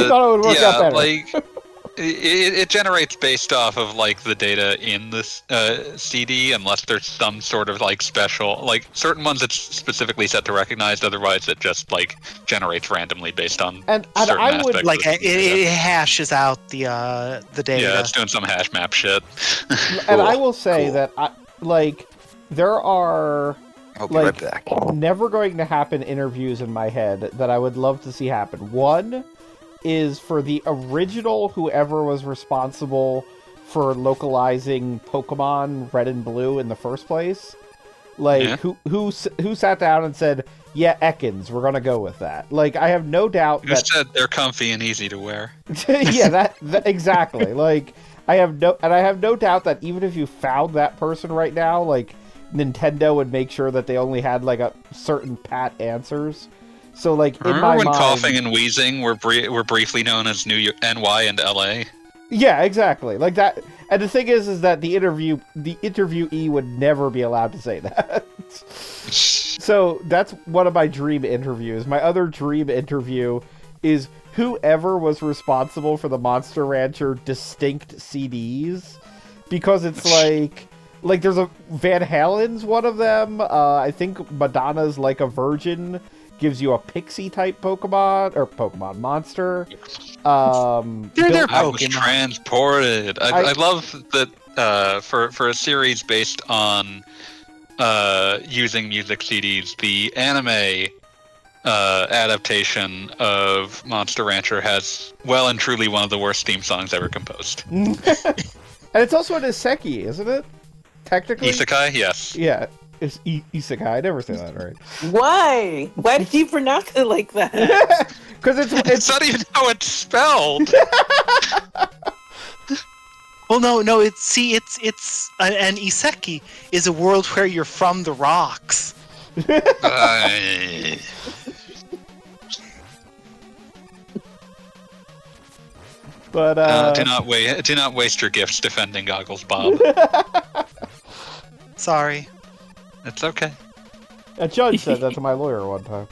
thought it would work out better. like it generates based off of the data in this CD, unless there's some sort of special certain ones it's specifically set to recognize. Otherwise, it just generates randomly based on And certain I would aspects of the data. It hashes out the data. Yeah, it's doing some hash map shit. and I will say Cool. that there are I'll be right back. never going to happen interviews in my head that I would love to see happen. One is for the original whoever was responsible for localizing Pokemon Red and Blue in the first place. Yeah. Who sat down and said, "Yeah, Ekans, we're gonna go with that." I have no doubt Who that said they're comfy and easy to wear? yeah, that exactly. I have no doubt that even if you found that person right now, Nintendo would make sure that they only had a certain pat answers. So in Remember my when mind, coughing and wheezing were briefly known as NY and LA? yeah, exactly, like that. And the thing is that the interviewee would never be allowed to say that. So that's one of my dream interviews. My other dream interview is whoever was responsible for the Monster Rancher distinct CDs, because it's like there's a Van Halen's one of them. I think Madonna's Like a Virgin gives you a pixie type Pokemon or Pokemon monster. They're I was Pokemon. transported. I love that for a series based on using music CDs, the anime adaptation of Monster Rancher has well and truly one of the worst theme songs ever composed. And it's also an isekai, isn't it? Technically? Isekai, yes. Yeah. It's isekai. I never say that right. Why? Why did you pronounce it like that? Because it's It's not even how it's spelled. Well, no, it's an isekai is a world where you're from the rocks. but do not waste your gifts defending Goggles, Bob. Sorry. It's okay. a judge said that to my lawyer one time.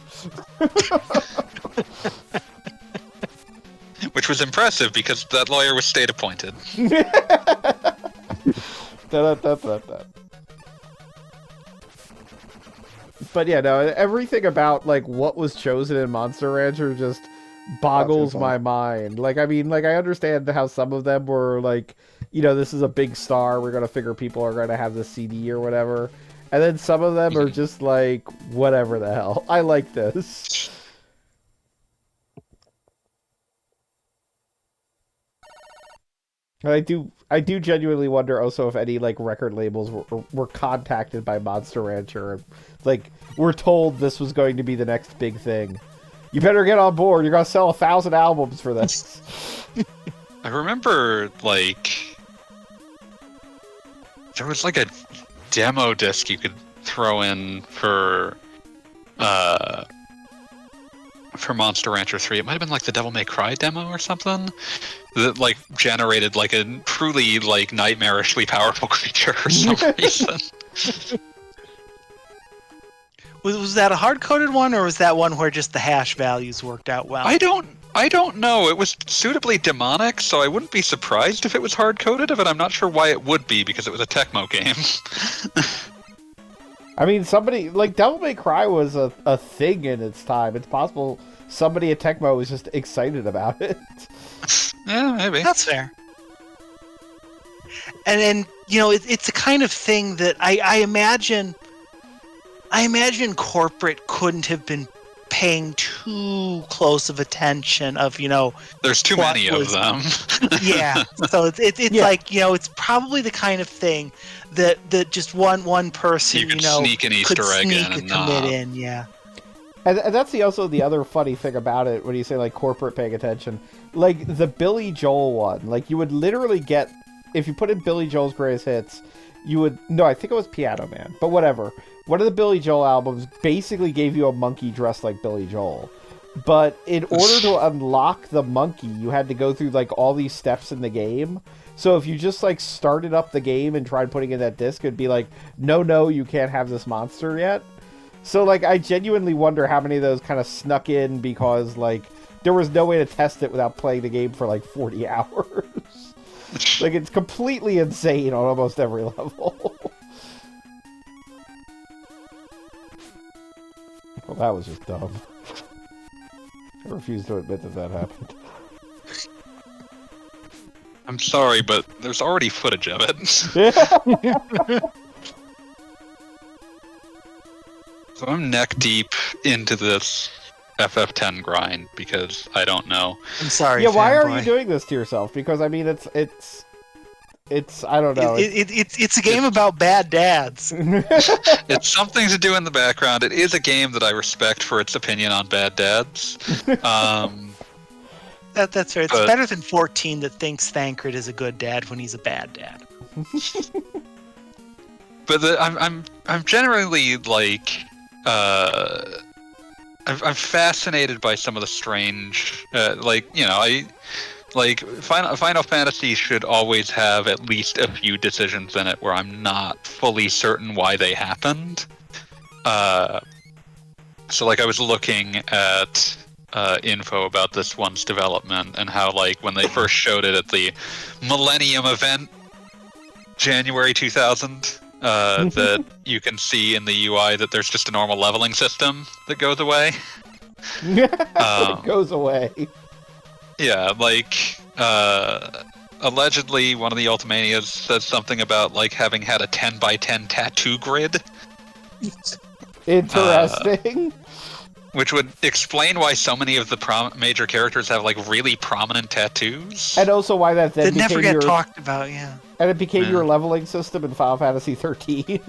Which was impressive because that lawyer was state appointed. Da-da-da-da-da. But yeah, no, everything about like what was chosen in Monster Rancher just boggles my mind. Like, I mean, like I understand how some of them were like, you know, this is a big star, we're gonna figure people are gonna have the CD or whatever, and then some of them are just like, whatever the hell, I like this. And I do genuinely wonder also if any like record labels were contacted by Monster Rancher, and like we're told this was going to be the next big thing. You better get on board. You're gonna sell 1,000 albums for this. I remember like there was like a demo disc you could throw in for Monster Rancher 3. It might have been like the Devil May Cry demo or something that like generated like a truly like nightmarishly powerful creature for some reason. Was that a hard-coded one, or was that one where just the hash values worked out well? I don't know. It was suitably demonic, so I wouldn't be surprised if it was hard-coded, but I'm not sure why it would be because it was a Tecmo game. I mean, somebody like Devil May Cry was a thing in its time. It's possible somebody at Tecmo was just excited about it. Yeah, maybe. That's fair. And you know, it's a kind of thing that I imagine corporate couldn't have been paying too close of attention of, you know, There's too what many was- of them. yeah. So it's Yeah. like, you know, it's probably the kind of thing that just one person, You could know, sneak an could Easter egg sneak in a and commit not. in, yeah. And that's also the other funny thing about it when you say like corporate paying attention. Like the Billy Joel one, like you would literally get, if you put in Billy Joel's greatest hits, you would, no, I think it was Piano Man, but whatever. One of the Billy Joel albums basically gave you a monkey dressed like Billy Joel. But in order to unlock the monkey, you had to go through like all these steps in the game. So if you just like started up the game and tried putting in that disc, it'd be like, no, you can't have this monster yet. So like I genuinely wonder how many of those kind of snuck in because like there was no way to test it without playing the game for like 40 hours. Like it's completely insane on almost every level. Well, that was just dumb. I refuse to admit that happened. I'm sorry, but there's already footage of it. So I'm neck deep into this FF10 grind because I don't know. I'm sorry. Yeah, why are fanboy. you doing this to yourself? Because I mean, it's I don't know. It's a game about bad dads. It's something to do in the background. It is a game that I respect for its opinion on bad dads. That's fair. It's But- better than 14 that thinks Thancred is a good dad when he's a bad dad. But I'm generally like I'm fascinated by some of the strange like, you know, Final Fantasy should always have at least a few decisions in it where I'm not fully certain why they happened. So like I was looking at info about this one's development and how like when they first showed it at the Millennium event, January 2000, that you can see in the UI that there's just a normal leveling system that goes away. It goes away. Yeah, like allegedly one of the Ultimanias says something about like having had a 10 by 10 tattoo grid. Interesting. Which would explain why so many of the major characters have like really prominent tattoos. And also why that then That never became get your, talked about, yeah. and it became Yeah. your leveling system in Final Fantasy 13.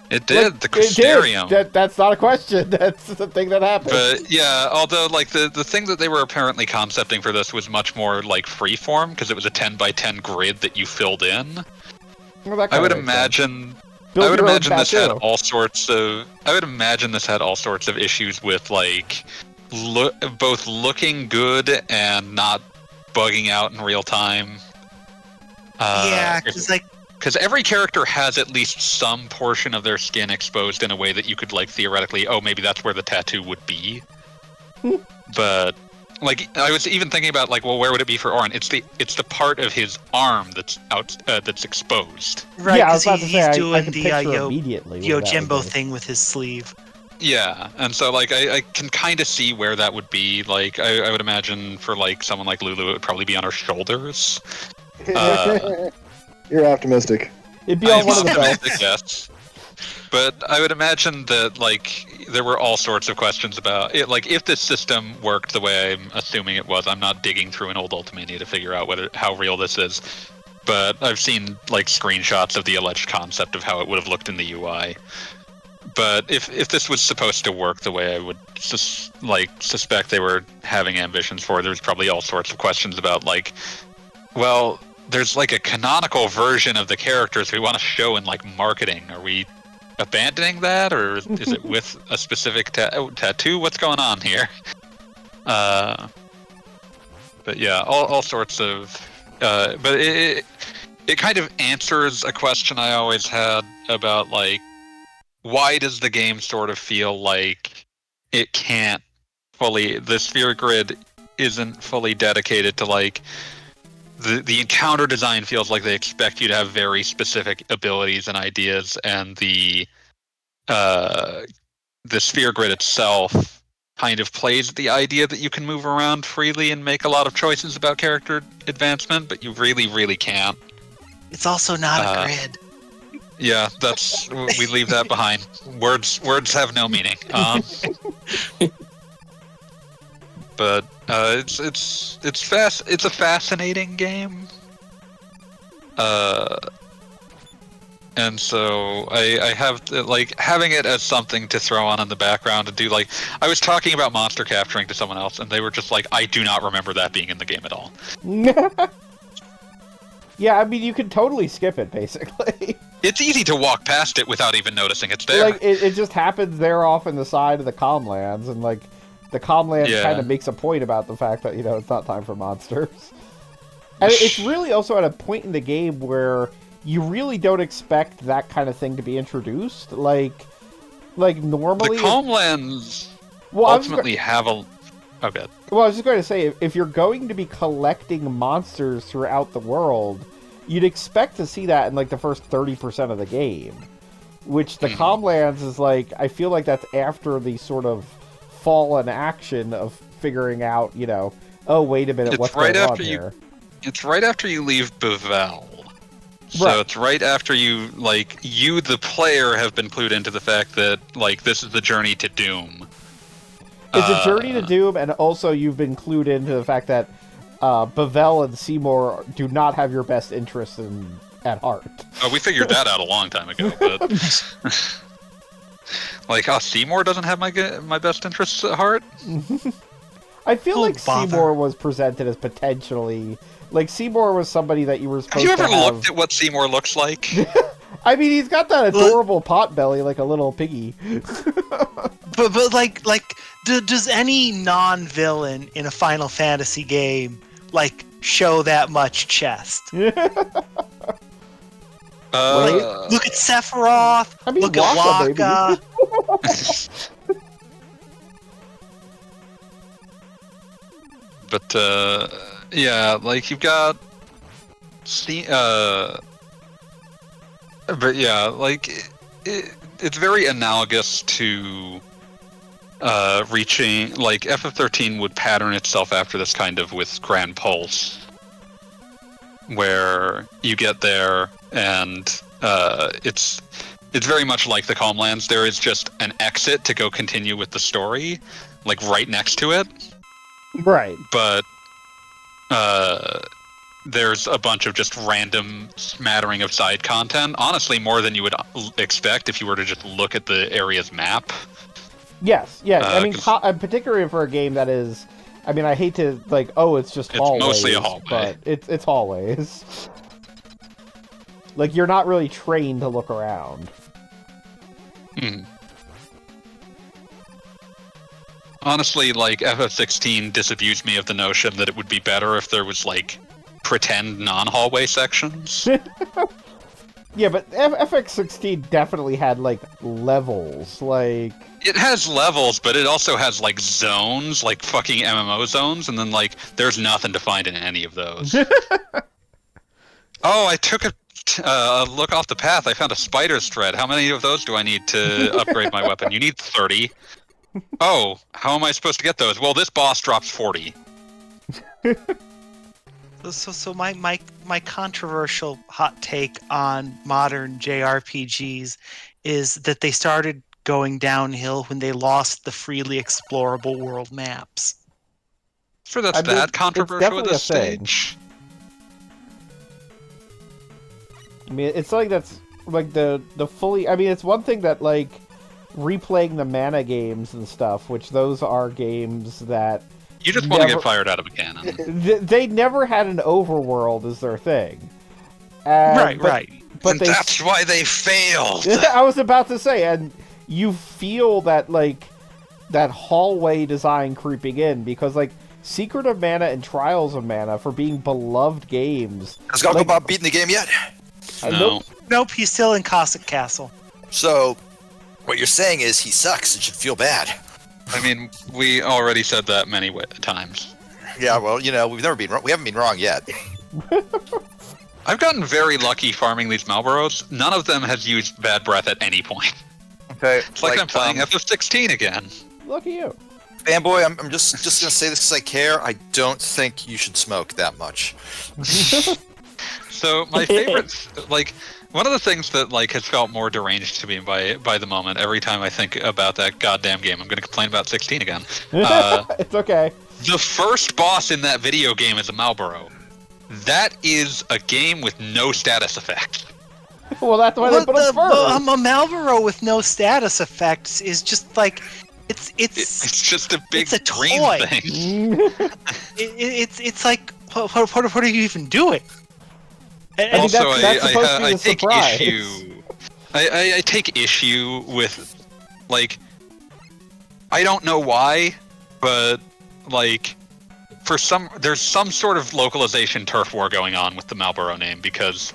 It did, Like, the it did. Crystarium. That's not a question. That's the thing that happened. But yeah, although like the thing that they were apparently concepting for this was much more like freeform because it was a 10 by 10 grid that you filled in. Well, that I kinda would makes sense. imagine. Build I would your own imagine this had tattoo. all sorts of. I would imagine this had all sorts of issues with like, both looking good and not bugging out in real time. Yeah, because like Because every character has at least some portion of their skin exposed in a way that you could like theoretically, oh, maybe that's where the tattoo would be. But like, I was even thinking about like, well, where would it be for Auron? It's the part of his arm that's out that's exposed. right, yeah, I was because about to he's say, I doing can the picture immediately where that would Yojimbo be. thing with his sleeve. Yeah, and so like I can kind of see where that would be. Like I would imagine for like someone like Lulu, it would probably be on her shoulders. You're optimistic. It'd be on I'm one of the belts. optimistic, yes. But I would imagine that like there were all sorts of questions about it. Like if this system worked the way I'm assuming it was, I'm not digging through an old Ultimania to figure out how real this is. But I've seen like screenshots of the alleged concept of how it would have looked in the UI. But if this was supposed to work the way I would suspect they were having ambitions for, there's probably all sorts of questions about like, well, there's like a canonical version of the characters we want to show in like marketing. Are we abandoning that, or is it with a specific tattoo? What's going on here? But yeah, all sorts of. But it kind of answers a question I always had about like, why does the game sort of feel like it can't fully, the sphere grid isn't fully dedicated to like, the encounter design feels like they expect you to have very specific abilities and ideas, and the sphere grid itself kind of plays the idea that you can move around freely and make a lot of choices about character advancement, but you really, really can't. It's also not a grid. Yeah, we leave that behind. Words have no meaning. But it's a fascinating game. And so I have like having it as something to throw on in the background and do like I was talking about monster capturing to someone else and they were just like, I do not remember that being in the game at all. Yeah, I mean, you can totally skip it, basically. It's easy to walk past it without even noticing it's there. Like, it just happens there off in the side of the Comlands, and, like, the Comlands Yeah. kind of makes a point about the fact that, you know, it's not time for monsters. And it's really also at a point in the game where you really don't expect that kind of thing to be introduced. Like normally... The Calmlands well, ultimately have a... Oh, good. Well, I was just going to say, if you're going to be collecting monsters throughout the world, you'd expect to see that in, like, the first 30% of the game. Which the Comlands is, like, I feel like that's after the sort of fallen action of figuring out, you know, oh, wait a minute, It's what's right going on after here? It's right after you leave Bevel. So Right. it's right after you, like, you, the player, have been clued into the fact that, like, this is the journey to Doom. It's a journey to Doom, and also you've been clued into the fact that Bevel and Seymour do not have your best interests at heart. Oh, we figured that out a long time ago, but... like, Seymour doesn't have my best interests at heart? I feel Oh, like bother. Seymour was presented as potentially... Like, Seymour was somebody that you were Have supposed you to ever have... looked at what Seymour looks like? I mean, he's got that adorable pot belly like a little piggy. But like does any non-villain in a Final Fantasy game like show that much chest? Look at Sephiroth. I mean, Look at Waka, Waka. But yeah, like you've got but yeah, like it's very analogous to reaching, like FF13 would pattern itself after this kind of with Grand Pulse, where you get there and it's very much like the Calmlands. There is just an exit to go continue with the story, like right next to it. Right. But there's a bunch of just random smattering of side content. Honestly, more than you would expect if you were to just look at the area's map. Yes, yeah. I mean, 'cause- particularly for a game that is, I mean, I hate to like, oh, it's just It's hallways, mostly a hallway. but it's hallways. Like, you're not really trained to look around. Hmm. Honestly, like FF16 disabused me of the notion that it would be better if there was like pretend non-hallway sections. Yeah, but FX16 definitely had like levels, like. It has levels, but it also has like zones, like fucking MMO zones, and then like there's nothing to find in any of those. Oh, I took a look off the path. I found a spider's thread. How many of those do I need to upgrade my weapon? You need 30. Oh, how am I supposed to get those? Well, this boss drops 40. So my controversial hot take on modern JRPGs is that they started going downhill when they lost the freely explorable world maps. Sure, that's I mean, that it's controversial at definitely this a thing. stage. I mean, it's like that's like the fully. I mean, it's one thing that like replaying the Mana games and stuff, which those are games that You just want to Never- get fired out of a cannon. they never had an overworld as their thing. Right. But And they that's why they failed. I was about to say, and you feel that like that hallway design creeping in because like Secret of Mana and Trials of Mana, for being beloved games. Has Goggle Like- Bob beaten the game yet? No. Nope, he's still in Cossack Castle. So, what you're saying is he sucks and should feel bad. I mean, we already said that many times. Yeah, well, you know, we haven't been wrong yet. I've gotten very lucky farming these Malboros. None of them has used Bad Breath at any point. Okay, It's like I'm playing FF16 again. Look at you. fanboy. I'm just gonna say this because I care. I don't think you should smoke that much. So my favorite, like, one of the things that like has felt more deranged to me by the moment, every time I think about that goddamn game, I'm going to complain about 16 again. It's okay. The first boss in that video game is a Malboro. That is a game with no status effect. Well, that's why they put it first. A Malboro with no status effects is just like it's It's just a big it's a green toy. thing. it's like what are you even doing? And I mean, Also, that's supposed to be I the take surprise. issue. I take issue with, like, I don't know why, but like, there's some sort of localization turf war going on with the Malboro name because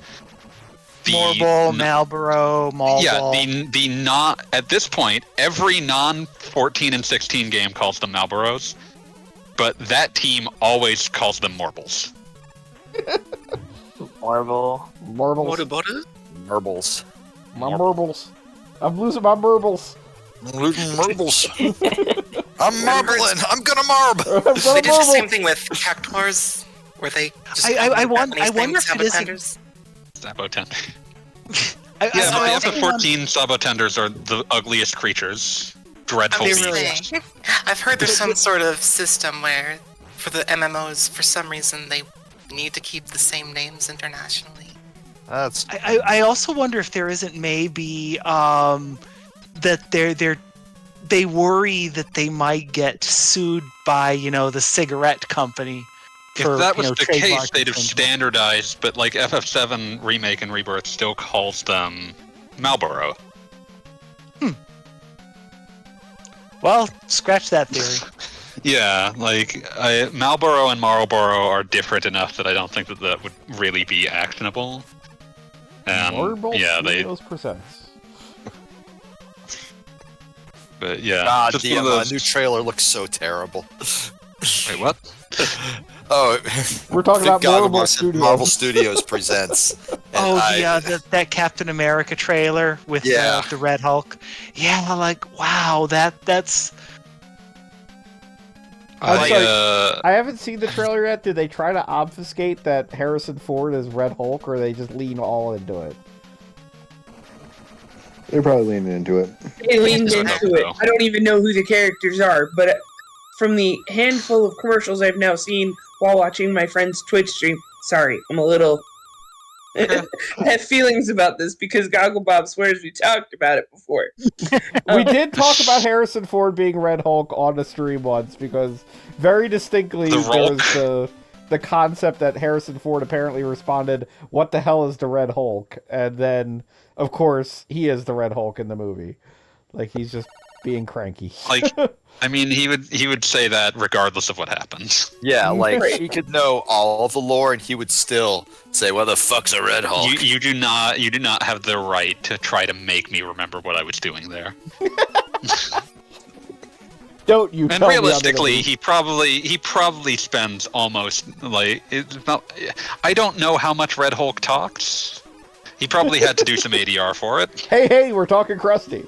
Morbol, Malboro, Malbol. yeah, the not at this point every non-14 and 16 game calls them Malboros, but that team always calls them Morbles. Marvel. Marbles. Motoboru? Marbles. My marbles. I'm losing my marbles. I'm losing marbles. I'm marbling. I'm gonna marb. I'm gonna They did the marble. same thing with Cactuars, where they just I called wonder Japanese if it names isn't- Sabotenders. Sabotender. I Yeah, also but the wonder- FF14 Sabotenders are the ugliest creatures. Dreadful I'm beasts. saying, I've heard there's some sort of system where, for the MMOs, for some reason, they need to keep the same names internationally. That's I also wonder if there isn't maybe that they worry that they might get sued by the cigarette company. If for, that was the case, trademark they'd have infringement. standardized, but like FF7 Remake and Rebirth still calls them Malboro. Well, scratch that theory. Yeah, like Malboro and Marlboro are different enough that I don't think that would really be actionable. And Marble yeah, they. Studios presents. But yeah, God just damn, one of those. new trailer looks so terrible. Wait, what? Oh, We're talking about Gaga Marvel said Studios. Marvel Studios presents. And That Captain America trailer with Yeah. the Red Hulk. Yeah, like wow, that's I'm sorry. I I haven't seen the trailer yet. Did they try to obfuscate that Harrison Ford is Red Hulk, or they just lean all into it? They're probably leaning into it. They leaned I into hope it. so. I don't even know who the characters are, but from the handful of commercials I've now seen while watching my friend's Twitch stream, sorry, I'm a little. I have feelings about this because Gogglebob swears we talked about it before. We did talk about Harrison Ford being Red Hulk on the stream once, because very distinctly The there Hulk. was the concept that Harrison Ford apparently responded, "What the hell is the Red Hulk?" And then, of course, he is the Red Hulk in the movie. Like, he's just being cranky. like. I mean, he would say that regardless of what happens. yeah, like Right. he could know all of the lore, and he would still say, "What the fuck's a Red Hulk?" You do not have the right to try to make me remember what I was doing there. Don't you And tell me I'm realistically, gonna he probably spends almost like it's not. I don't know how much Red Hulk talks. He probably had to do some ADR for it. Hey, we're talking Krusty.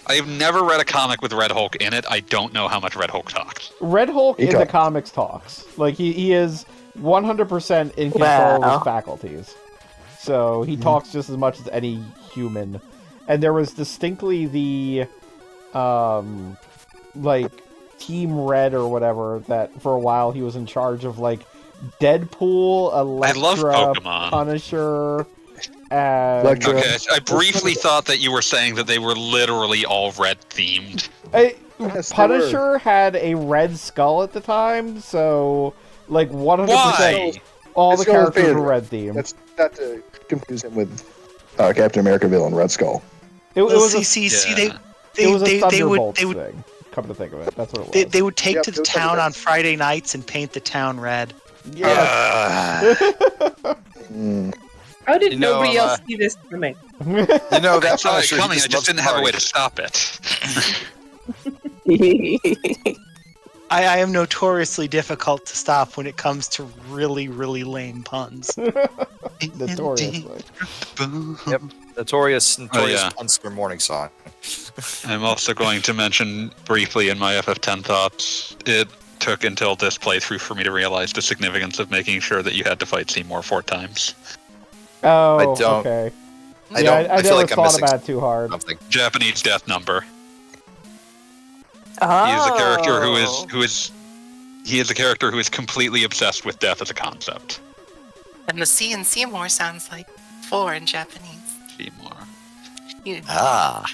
I've never read a comic with Red Hulk in it. I don't know how much Red Hulk talks. Red Hulk He in the talks. comics talks. Like, he is 100% in control of Wow. his faculties. So he talks just as much as any human. And there was distinctly the, like, Team Red or whatever, that for a while he was in charge of, like, Deadpool, Elektra, love Pokemon. Punisher, and... Electra. Okay, I briefly thought that you were saying that they were literally all red themed. Yes, they Punisher had a red skull at the time, so, like, 100% Why? all Red the Skull is characters faded. were red themed. That's not to confuse him with Captain America villain Red Skull. It was a, see, Yeah. it was a they would Thunderbolts they would thing. Come to think of it, that's what it was. they would take Yep, to it the was town on Thunderbolts. Friday nights and paint the town red. Yeah. Mm. How did You know, nobody else see this coming? You know that I saw it Punisher, he coming. I just loves didn't have a way party. to stop it. I am notoriously difficult to stop when it comes to really, really lame puns. Notoriously. Notorious yeah. Punster morning song. I'm also going to mention briefly in my FF10 thoughts, it took until this playthrough for me to realize the significance of making sure that you had to fight Seymour 4 times. Oh, I don't- okay. I Yeah, don't. I I feel never like I'm thought missing about it too hard. something. Japanese death number. Oh. He is a character he is a character who is completely obsessed with death as a concept. And the C in Seymour sounds like 4 in Japanese. Seymour. You Ah,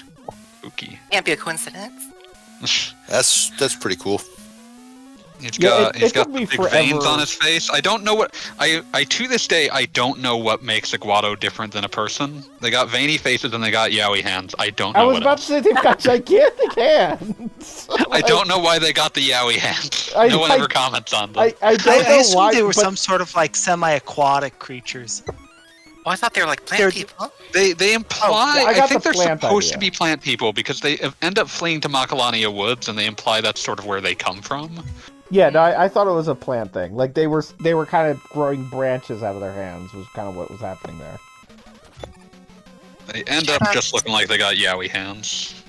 Spooky. can't be a coincidence. that's pretty cool. He's Yeah, got it he's got took the me big forever. veins on his face. I don't know what I to this day I don't know what makes Iguato different than a person. They got veiny faces and they got yaoi hands. I don't know I was what about else. to say they've got gigantic hands. I don't know why they got the yaoi hands. I- No one I- ever comments on them. I don't I know assumed why they were but some sort of like semi-aquatic creatures. Oh, I thought they were like plant They're- people. They imply. I got I think the they're plant supposed idea. to be plant people because they end up fleeing to Makalania Woods, and they imply that's sort of where they come from. Yeah, no, I thought it was a plant thing. Like they were kind of growing branches out of their hands was kind of what was happening there. They end up just looking like they got yaoi hands.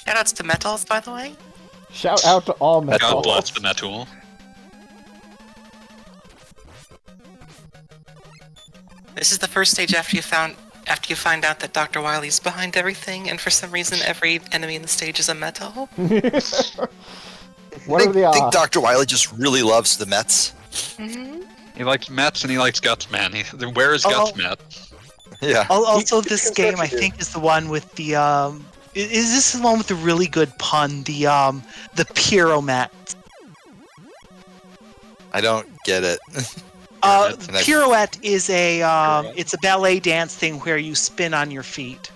Shoutouts to Metals, by the way. Shout out to all metal. God bless the Metul. This is the first stage after you find out that Dr. Wily's behind everything, and for some reason every enemy in the stage is a metal. What are the I think odds? Dr. Wily just really loves the Mets. Mm-hmm. He likes Mets and he likes Guts, man. Where is Guts Oh. Met? Yeah. Also, this construction game I dude. think is the one with the Is this the one with the really good pun? The Pyromat. I don't get it. Pyramid. Pirouette is a it's a ballet dance thing where you spin on your feet.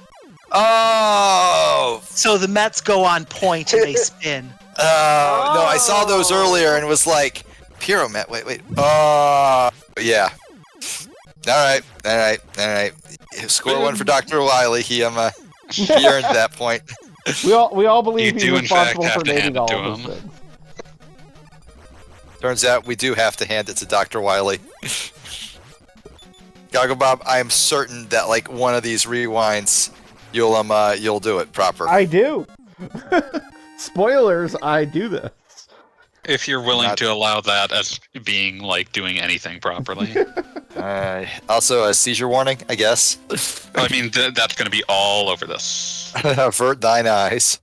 Oh! So the Mets go on point and they spin. Oh, no, I saw those earlier and was like, Pyromet, wait. Yeah. All right. Score one for Dr. Wily. He earned that point. We all believe You he's do, in fact, responsible have for to hand naming it all to of those him. things. Turns out we do have to hand it to Dr. Wily. Goggle Bob, I am certain that like one of these rewinds, you'll do it proper. I do. Spoilers, I do this. If you're willing to allow that as being like doing anything properly. Also, a seizure warning, I guess. I mean, that's going to be all over this. Avert thine eyes.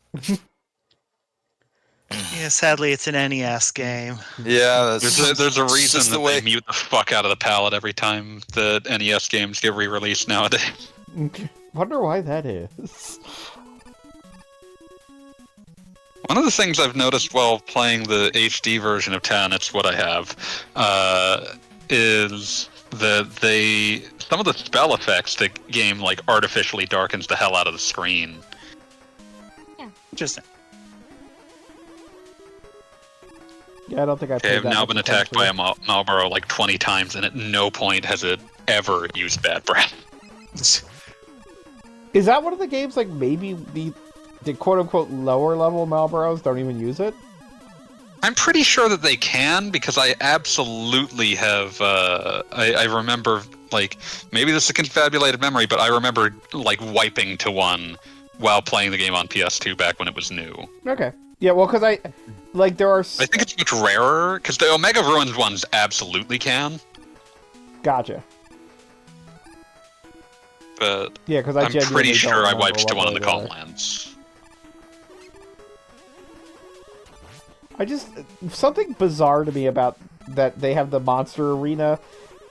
Yeah, sadly, it's an NES game. Yeah, There's a it's reason just that the way. they mute the fuck out of the palette every time the NES games get re-released nowadays. Wonder why that is. One of the things I've noticed while playing the HD version of 10, it's what I have, is that some of the spell effects, the game like artificially darkens the hell out of the screen. Interesting. Yeah, I don't think I Okay, played I've that now much been attacked by attention. a Marlboro like 20 times, and at no point has it ever used bad breath. Is that one of the games like maybe the quote unquote lower level Marlboros don't even use it? I'm pretty sure that they can, because I absolutely have. I remember, like, maybe this is a confabulated memory, but I remember like wiping to one while playing the game on PS2 back when it was new. Okay. Yeah, well, because there are. I think it's much rarer, because the Omega Ruins ones absolutely can, Gotcha. but Yeah, because I'm pretty sure I wiped wiped to one in the Calm Lands. Something bizarre to me about that they have the monster arena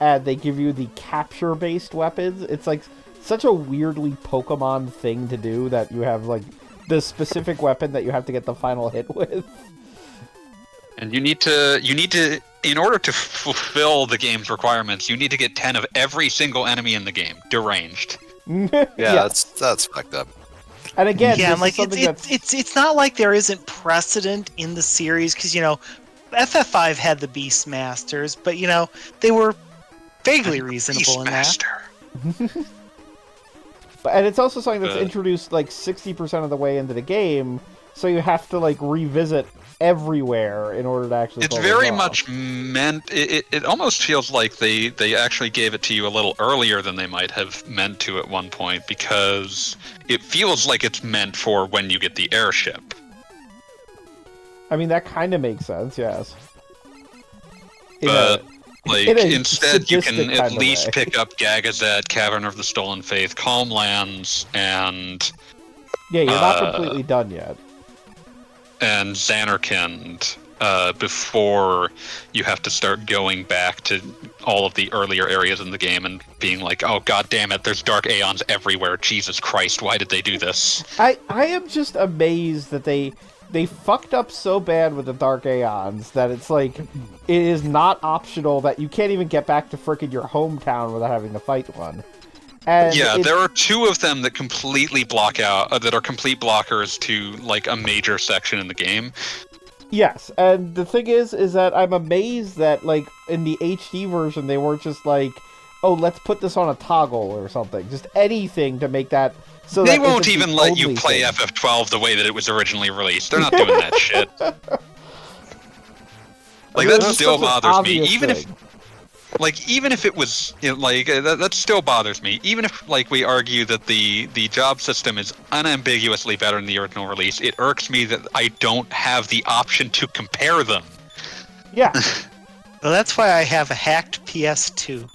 and they give you the capture based weapons. It's like such a weirdly Pokemon thing to do that you have like the specific weapon that you have to get the final hit with. And you need to, in order to fulfill the game's requirements, you need to get 10 of every single enemy in the game deranged. Yeah, that's fucked up. And again, Yeah, this like is something that's it's not like there isn't precedent in the series because FF5 had the Beastmasters, but they were vaguely reasonable in that. Beastmaster. and it's also something that's introduced like 60% of the way into the game, so you have to like revisit everywhere in order to actually It's pull very this off. much meant. It almost feels like they actually gave it to you a little earlier than they might have meant to at one point, because it feels like it's meant for when you get the airship. I mean, that kind of makes sense, yes. But like in a instead, you can sadistic at kind of least way. pick up Gagazet, Cavern of the Stolen Faith, Calm Lands, and Yeah, you're not completely done yet. Xanarkand before you have to start going back to all of the earlier areas in the game and being like, oh god damn it, there's dark aeons everywhere. Jesus Christ, why did they do this? I am just amazed that they fucked up so bad with the Dark Aeons that it's like it is not optional, that you can't even get back to frickin' your hometown without having to fight one. And Yeah, there are two of them that completely block out, that are complete blockers to like a major section in the game. yes, and the thing is that I'm amazed that like in the HD version they weren't just like, oh, let's put this on a toggle or something, just anything to make that so They that won't isn't the even let you only play thing. FF12 the way that it was originally released. They're not doing that shit. Like, that That's still such an bothers me. obvious Even thing. if it was that still bothers me. Even if like we argue that the job system is unambiguously better than the original release, it irks me that I don't have the option to compare them. Yeah. Well, that's why I have a hacked PS2.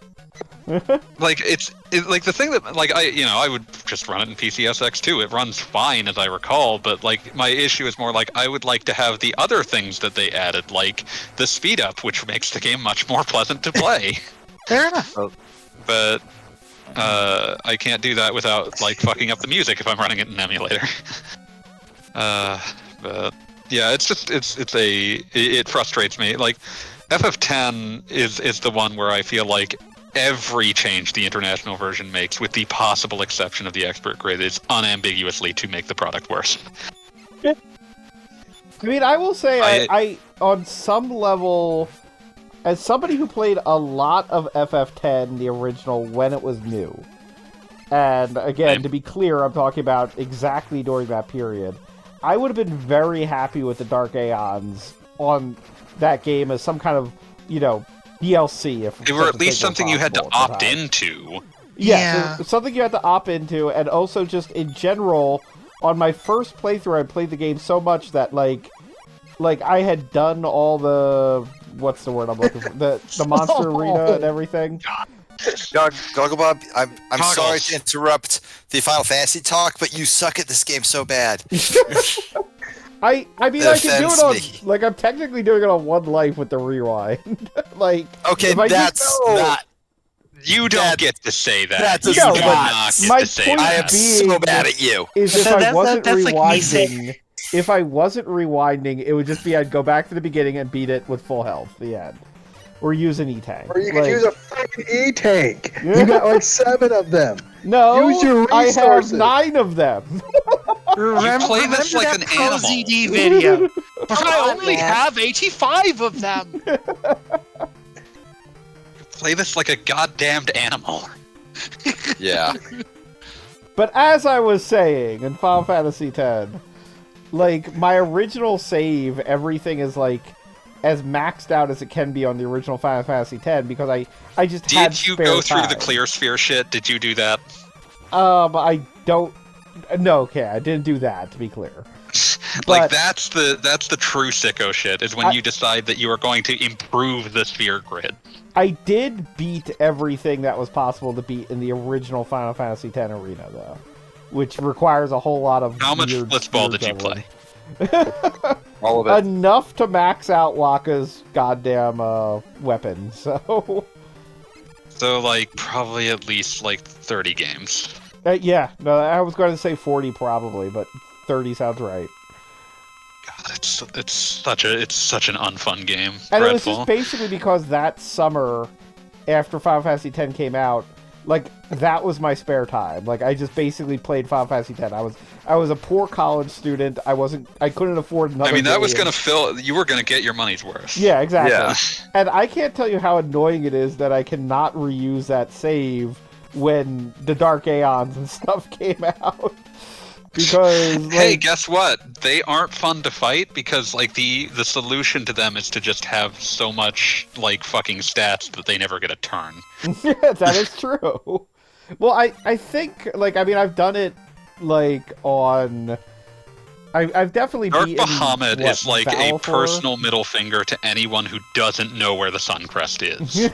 Like it's like the thing that like I would just run it in PCSX too. It runs fine as I recall, but like my issue is more like I would like to have the other things that they added, like the speed up, which makes the game much more pleasant to play. Fair enough. But I can't do that without like fucking up the music if I'm running it in an emulator. But yeah, it's just it frustrates me. Like FF10 is the one where I feel like every change the international version makes, with the possible exception of the expert grade, is unambiguously to make the product worse. I mean, I will say I on some level as somebody who played a lot of FF10, the original, when it was new, and again, to be clear, I'm talking about exactly during that period, I would have been very happy with the Dark Aeons on that game as some kind of, DLC. If They were at least something you had to opt in. into. Yeah, so something you had to opt into, and also just in general, on my first playthrough, I played the game so much that, like I had done all the, what's the word I'm looking for? The monster arena and everything. Gogglebob, I'm Goggles. sorry to interrupt the Final Fantasy talk, but you suck at this game so bad. I mean, That I can do it offends on, like, I'm technically doing it on one life with the rewind. Like, Okay, if I that's just- not. You don't That- get to say that. that does You No, do but not get my to say point I that. am so being- bad at you. is if That- I wasn't that's like me saying- rewinding, if I wasn't rewinding, it would just be I'd go back to the beginning and beat it with full health, the end. Or use an E-Tank. Or you could Like, use a fucking E-Tank. You got like 7 of them. No, use your I have resources. 9 of them. play this like that an Pro animal. ZD video. But I on, only man. have 85 of them. Play this like a goddamned animal. Yeah. But as I was saying in Final Fantasy X, like, my original save, everything is, like, as maxed out as it can be on the original Final Fantasy X, because I just had Did you spare go through the time. clear sphere shit? Did you do that? I don't... No, okay, I didn't do that, to be clear. Like But- that's the true sicko shit is when I- you decide that you are going to improve the sphere grid. I did beat everything that was possible to beat in the original Final Fantasy X arena, though, which requires a whole lot of How much weird blitzball weird did you juggling. play? All of it. Enough to max out Wakka's goddamn weapon, so... So like probably at least like 30 games. Yeah, no, I was going to say 40 probably, but 30 sounds right. God, it's such an unfun game. And it was Dreadful. just basically because that summer, after Final Fantasy X came out, like, that was my spare time. Like, I just basically played Final Fantasy X. I was a poor college student. I couldn't afford another I mean, that was game. gonna fill. You were gonna get your money's worth. Yeah, exactly. Yeah. And I can't tell you how annoying it is that I cannot reuse that save when the Dark Aeons and stuff came out. Because, like, Hey, guess what? They aren't fun to fight because like the solution to them is to just have so much like fucking stats that they never get a turn. yeah, that is true. Well, I think, like, I mean, I've done it, like, on... I've definitely Dark beaten, Bahamut what, is like a Balfour? personal middle finger to anyone who doesn't know where the Suncrest is.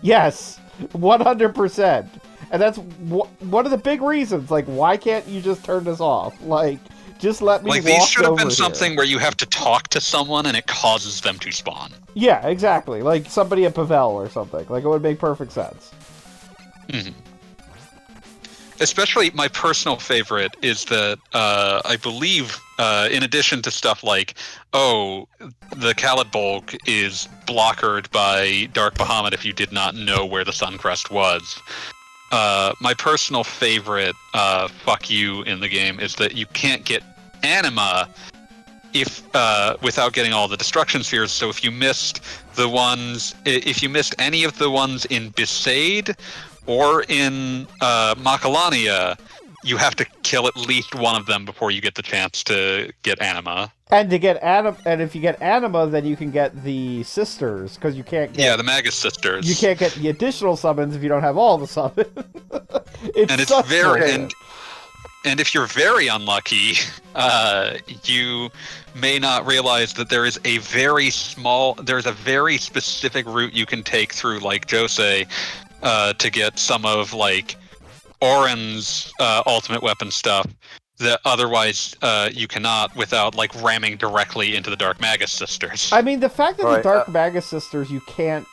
Yes, 100%. And that's one of the big reasons. Like, why can't you just turn this off? Like, just let me Like walk these should have over been here. something where you have to talk to someone and it causes them to spawn. Yeah, exactly. Like somebody at Pavel or something. Like, it would make perfect sense. Especially my personal favorite is that I believe in addition to stuff like, oh, the Khalid Bulk is blockered by Dark Bahamut if you did not know where the Suncrest was. My personal favorite fuck you in the game is that you can't get anima if without getting all the destruction spheres. So if you missed any of the ones in Besaid or in Macalania, you have to kill at least one of them before you get the chance to get anima. And to get and if you get anima, then you can get the sisters, because you can't get... Yeah, the Magus sisters. You can't get the additional summons if you don't have all the summons. And it's such very bullshit. and if you're very unlucky, you may not realize that there's a very specific route you can take through, like Jose, to get some of like Oren's ultimate weapon stuff that otherwise you cannot without like ramming directly into the Dark Magus sisters. I mean, the fact that the Right, Dark Magus sisters, you can't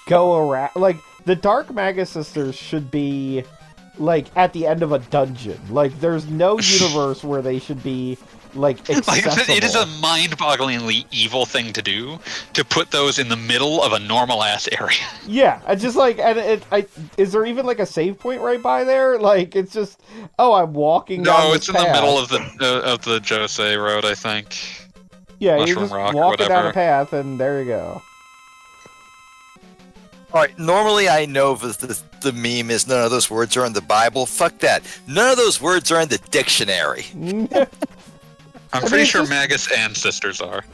go around... Like, the Dark Magus sisters should be, like, at the end of a dungeon. Like, there's no universe where they should be, like, Like, accessible. it is a mind-bogglingly evil thing to do, to put those in the middle of a normal-ass area. Yeah, I just, like... And is there even, like, a save point right by there? Like, it's just... Oh, I'm walking down No, this it's in the path. middle of the Jose Road, I think. Yeah, you're Mushroom just Rock or walking down a whatever. path, and there you go. All right, normally I know the meme is none of those words are in the Bible. Fuck that. None of those words are in the dictionary. I'm pretty sure Magus and sisters are.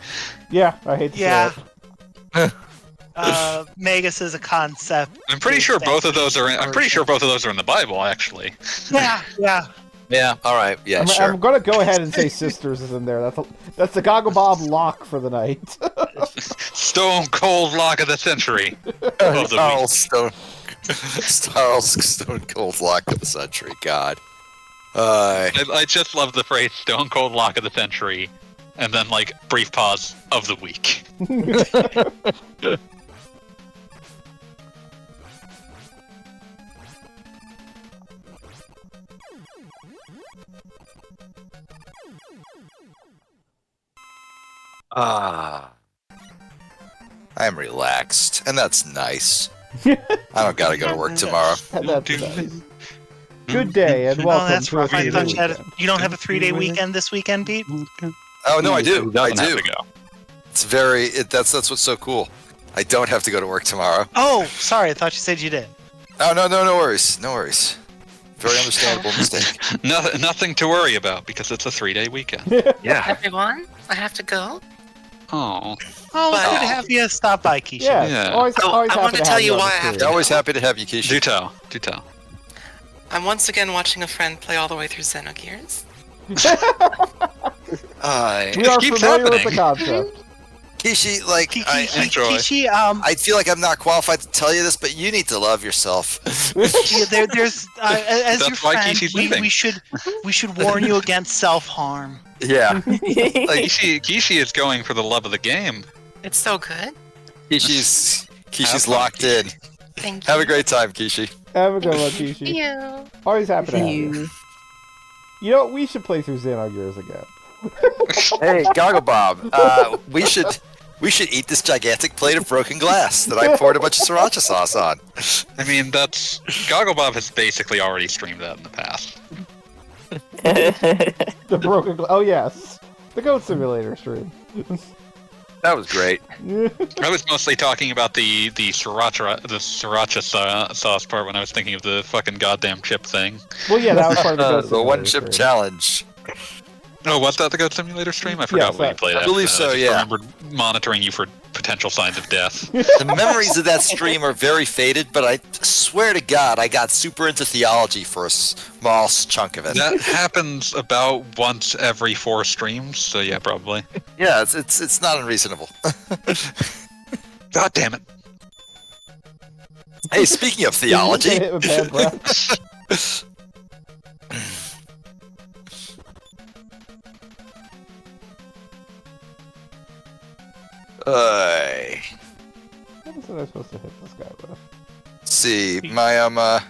Yeah, I hate to Yeah. say it. Magus is a concept. I'm pretty sure both of those are. I'm pretty sure both of those are in the Bible, actually. Yeah, yeah. Yeah, all right. Yeah, sure. I'm gonna go ahead and say Sisters is in there. That's the Gogglebob lock for the night. Stone cold lock of the century. Of the Charles Stone Cold Lock of the Century. God. I just love the phrase "stone cold lock of the century," and then like brief pause of the week. I'm relaxed, and that's nice. I don't gotta go to work tomorrow. That's nice. Good day and Oh, welcome that's to a rough. I thought you, weekend. you don't have a 3-day weekend this weekend, Pete? Oh no, I do. I Doesn't have do. to go. It's that's what's so cool. I don't have to go to work tomorrow. Oh, sorry. I thought you said you did. Oh no, no worries, no worries. Very understandable mistake. Nothing to worry about because it's a 3-day weekend. Yeah. Everyone, I have to go. Oh, Oh, But- good to have you stop by, Keisha. Yeah, Yeah. always, Oh, always I happy wanted to have tell you on why the I have stream. Always happy to have you, Keisha. do tell, do tell. I'm once again watching a friend play all the way through Xenogears. We are keeps familiar with happening. the concept. Kishi, like, I enjoy. Kishi, feel like I'm not qualified to tell you this, but you need to love yourself. yeah, there's as That's your why friend, Kishi's we leaving. should warn you against self-harm. Yeah. Kishi is going for the love of the game. It's so good. Kishi's Have fun, locked in. Thank you. Have a great time, Kishi. Have a good one, Kishi. you. Always happy to have you. You know, we should play through Xenogears again. Hey, Gogglebob, we should eat this gigantic plate of broken glass that I poured a bunch of sriracha sauce on. I mean, that's Gogglebob has basically already streamed that in the past. The broken. Oh yes, the Goat Simulator stream. That was great. I was mostly talking about the sriracha sauce part when I was thinking of the fucking goddamn chip thing. Well, yeah, that was part of the Goat The Simulator one chip stream. challenge. Oh, was that the Goat Simulator stream? I forgot Yes, what you played. I believe after that. so, I just yeah. remembered monitoring you for potential signs of death. The memories of that stream are very faded, but I swear to God, I got super into theology for a small chunk of it. That happens about once every 4 streams, so yeah, probably. Yeah, it's not unreasonable. God damn it. Hey, speaking of theology, Hit with bad breath. What was I supposed to hit this guy with? see, my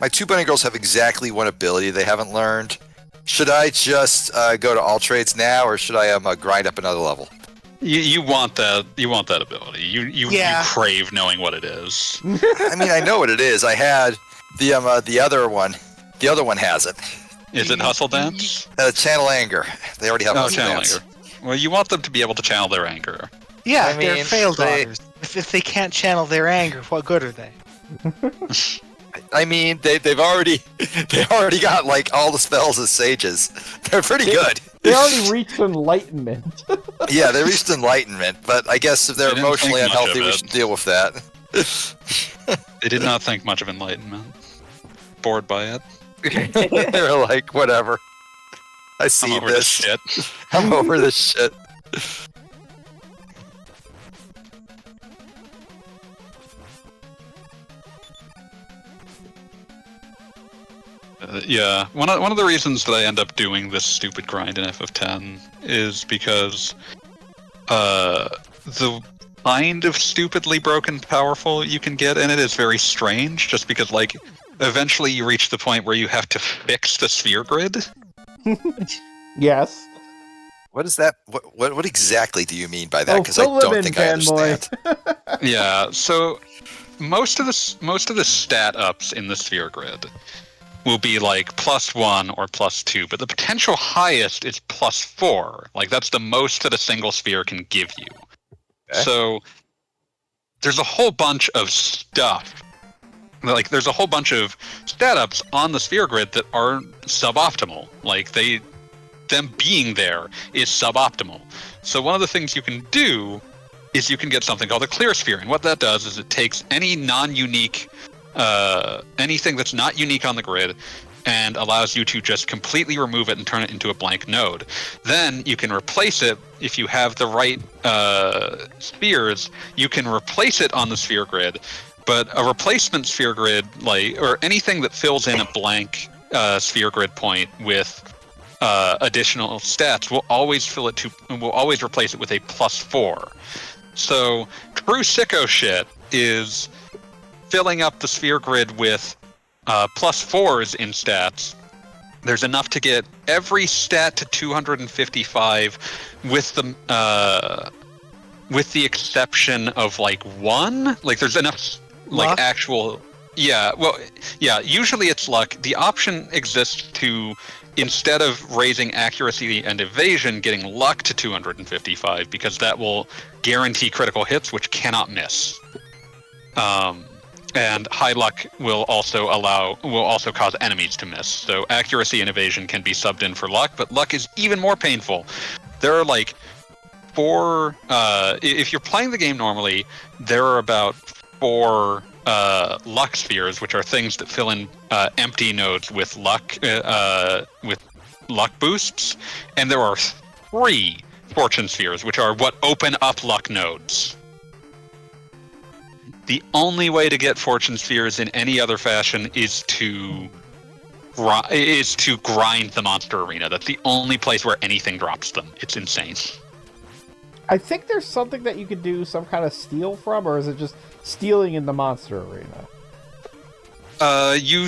2 bunny girls have exactly one ability they haven't learned. Should I just go to all trades now, or should I grind up another level? You want that ability. You crave knowing what it is. I mean, I know what it is. I had the other one. The other one has it. Is it Hustle Dance? Channel anger. They already have Oh, Hustle channel Dance. anger. Well, you want them to be able to channel their anger. Yeah, I they're mean, fail they- daughters. If they can't channel their anger, what good are they? I mean, they've already got like all the spells as sages. They're pretty good. They already reached enlightenment. Yeah, they reached enlightenment, but I guess if they're They didn't emotionally think much unhealthy, of we it. should deal with that. They did not think much of enlightenment. Bored by it. They're like, whatever. I see I'm over this shit. I'm over this shit. Yeah, one of the reasons that I end up doing this stupid grind in FF10 is because the kind of stupidly broken powerful you can get in it is very strange, just because like eventually you reach the point where you have to fix the sphere grid. Yes. What is that? What exactly do you mean by that? Oh, Because I fill them don't in, think I fanboy. understand. Yeah, so most of the stat ups in the sphere grid will be like +1 or +2, but the potential highest is +4. Like that's the most that a single sphere can give you. Okay. So there's a whole bunch of stuff. Like, there's a whole bunch of stat ups on the sphere grid that are suboptimal. Like, them being there is suboptimal. So one of the things you can do is you can get something called a clear sphere. And what that does is it takes any non-unique, anything that's not unique on the grid, and allows you to just completely remove it and turn it into a blank node. Then you can replace it, if you have the right spheres, you can replace it on the sphere grid. But a replacement sphere grid, or anything that fills in a blank sphere grid point with additional stats, will always replace it with a +4. So true sicko shit is filling up the sphere grid with +4s in stats. There's enough to get every stat to 255, with the exception of like one. Like, there's enough like Luck? actual. Yeah, well, yeah. Usually it's luck. The option exists to, instead of raising accuracy and evasion, getting luck to 255, because that will guarantee critical hits, which cannot miss. And high luck will also cause enemies to miss. So accuracy and evasion can be subbed in for luck, but luck is even more painful. There are like 4. If you're playing the game normally, there are about 4 luck spheres, which are things that fill in empty nodes with luck boosts, and there are 3 fortune spheres, which are what open up luck nodes. The only way to get fortune spheres in any other fashion is to grind the monster arena. That's the only place where anything drops them. It's insane. I think there's something that you could do some kind of steal from, or is it just stealing in the monster arena? You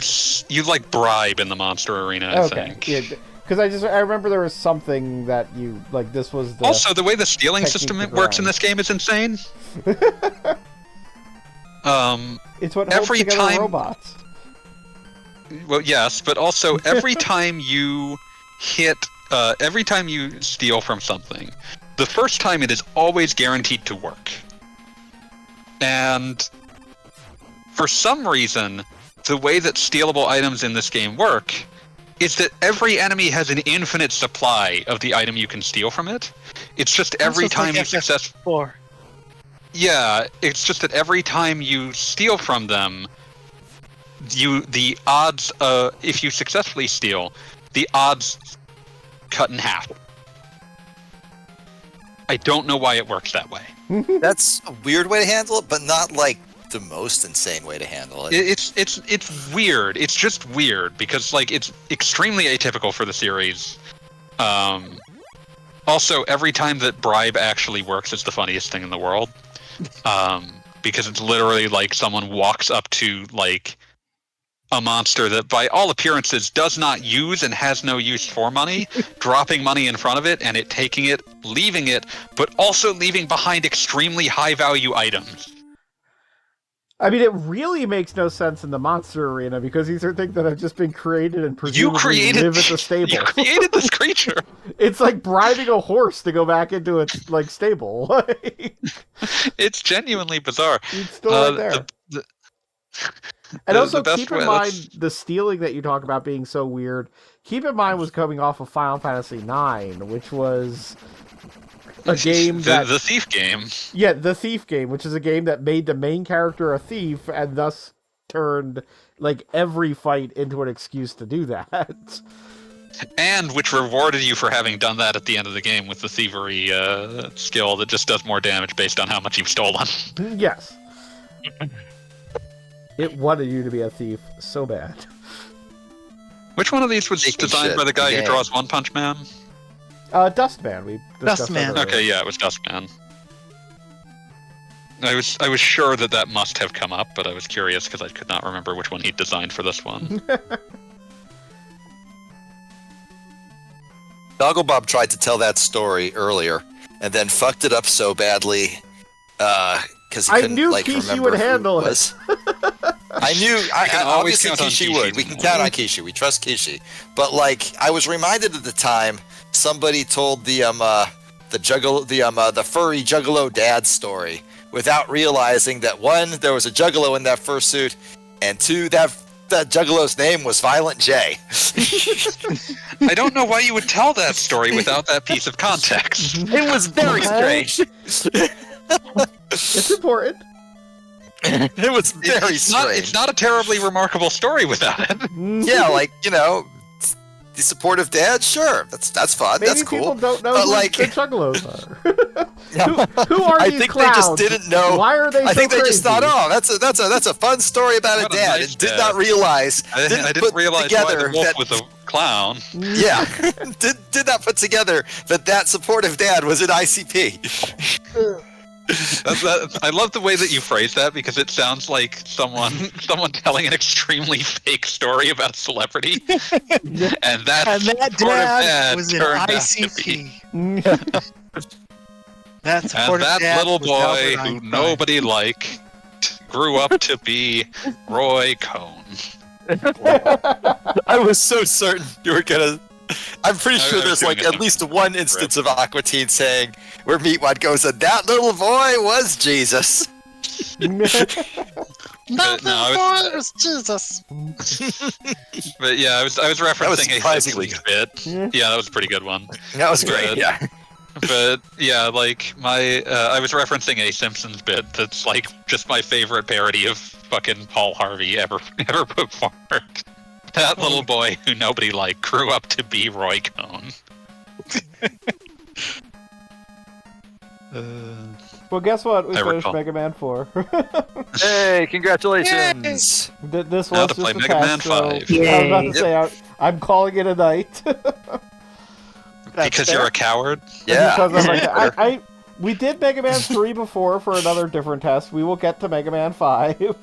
like bribe in the monster arena, I think. Yeah, because I remember there was something that you like. This was the Also, the way the stealing technique system to works in grind. this game is insane. It's what holds every together time- robots. Well, yes, but also every time you steal from something, the first time it is always guaranteed to work. And for some reason, the way that stealable items in this game work is that every enemy has an infinite supply of the item you can steal from it. It's just every time you successfully... 4. Yeah, it's just that every time you steal from them, the odds, if you successfully steal, the odds cut in half. I don't know why it works that way. That's a weird way to handle it, but not like the most insane way to handle it. It's weird. It's just weird because like it's extremely atypical for the series. Also, every time that bribe actually works, it's the funniest thing in the world. Because it's literally like someone walks up to like a monster that by all appearances does not use and has no use for money, dropping money in front of it and it taking it, leaving it, but also leaving behind extremely high value items. I mean, it really makes no sense in the monster arena because these are things that have just been created and presumably live at the stable. You created this creature. It's like bribing a horse to go back into its like stable. It's genuinely bizarre. It's still right there. And also keep in mind the stealing that you talk about being so weird. Keep in mind was coming off of Final Fantasy IX, which was a game that the thief game. Yeah, the thief game, which is a game that made the main character a thief and thus turned like every fight into an excuse to do that. And which rewarded you for having done that at the end of the game with the thievery skill that just does more damage based on how much you've stolen. Yes. It wanted you to be a thief so bad. Which one of these was Taking designed shit, by the guy the who game. draws One Punch Man? Dustman. We discussed Dustman. that earlier. Okay, yeah, it was Dustman. I was sure that must have come up, but I was curious because I could not remember which one he designed for this one. Dogglebob tried to tell that story earlier, and then fucked it up so badly because he I couldn't knew like Kishi remember would who handle it. was. I knew. can always Obviously, count on Kishi Kishi. would. We can count on Kishi. We trust Kishi. But like, I was reminded at the time, somebody told the furry Juggalo dad story, without realizing that one, there was a Juggalo in that fursuit, and two, that Juggalo's name was Violent J. I don't know why you would tell that story without that piece of context. It was very strange. It's important. It was very strange. It's not a terribly remarkable story without it. Yeah, like, the supportive dad, sure, that's fun, Maybe that's cool. people don't know But, who like- the Juggalos are. who are I these think clowns? they just didn't know. Why are they I think so they just crazy? thought, oh, that's a fun story about What a a dad, nice and did dad. not realize. I didn't put realize why together the wolf that, was a clown. yeah, did not put together that supportive dad was an ICP. I love the way that you phrase that because it sounds like someone telling an extremely fake story about a celebrity, and that And that supportive dad was an turned out to be- ICP. That And supportive that dad little was boy Albert who Einstein. nobody liked grew up to be Roy Cohn. I was so certain you were gonna. I'm pretty I sure was there's doing like it at least one instance of Aqua Teen saying where Meatwad goes, and that little boy was Jesus. But no, I was, was Jesus. but yeah, I was referencing a surprisingly Simpsons bit. Yeah, that was a pretty good one. That was great. Good. Yeah. But yeah, like I was referencing a Simpsons bit that's like just my favorite parody of fucking Paul Harvey ever put forward. That little boy who nobody liked grew up to be Roy Cohn. Well, guess what? We I finished recall. Mega Man 4. Hey, congratulations! This Now was to just play a Mega Man test, so 5. I was about to say I'm calling it a night. Because you're a coward. Yeah. Because I'm like, we did Mega Man 3 before for another different test. We will get to Mega Man 5.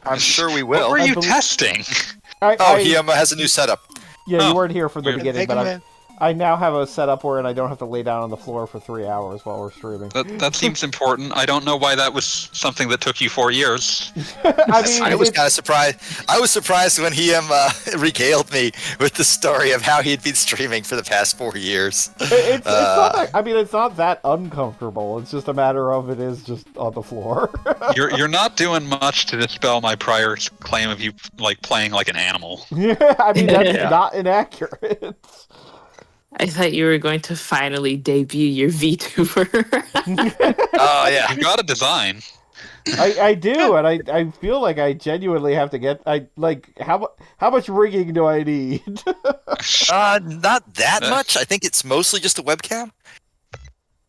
I'm sure we What will. were I you believe- testing? He has a new setup. Yeah, Oh, you weren't here for the weird. beginning, but I now have a setup where I don't have to lay down on the floor for 3 hours while we're streaming. That seems important. I don't know why that was something that took you 4 years. I mean, I was kind of surprised. I was surprised when he regaled me with the story of how he'd been streaming for the past 4 years. it's not that, I mean, it's not that uncomfortable. It's just a matter of it is just on the floor. You're not doing much to dispel my prior claim of you like playing like an animal. Yeah, I mean, that's Yeah. not inaccurate. I thought you were going to finally debut your VTuber. Oh yeah. You got a design. I do, and I feel like I genuinely have to get. How much rigging do I need? Not that much. I think it's mostly just a webcam.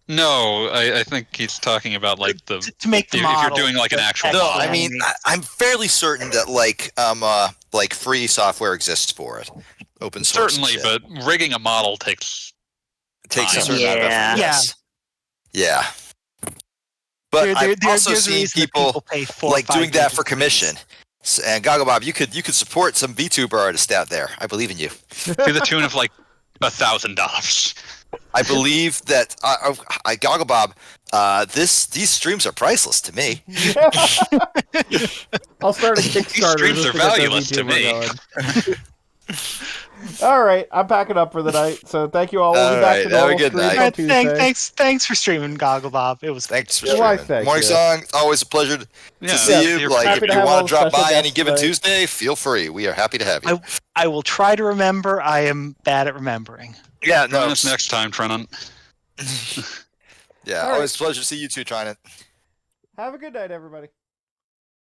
No, I think he's talking about like the To make the if you're model. doing like an actual No, model. I mean I'm fairly certain that like free software exists for it, open source. and Certainly, shit. but rigging a model takes It takes a time. certain amount of Yeah. effort. Yes. Yeah. But I've also there's a seen reason that people pay 4 or like 5 doing that for digits. commission. And Gogglebob, you could support some VTuber artists out there. I believe in you. to the tune of like $1,000. I believe that Gogglebob, these streams are priceless to me. I'll start a Kickstarter. streams just are to get that valueless to VTuber me. going. All right, I'm packing up for the night. So thank you all. We'll be back to All right, have a normal good streams night. on Tuesday. Thanks for streaming, Gogglebob. It was Thanks for Why, streaming. thank Morning you. Song, always a pleasure to Yeah, see you. you're Like happy if to you have all want to drop special by any guests given tonight. Tuesday, feel free. We are happy to have you. I will try to remember. I am bad at remembering. Yeah, Join no. us next time, Trenant. Yeah, All right. always a pleasure to see you two trying it. Have a good night, everybody.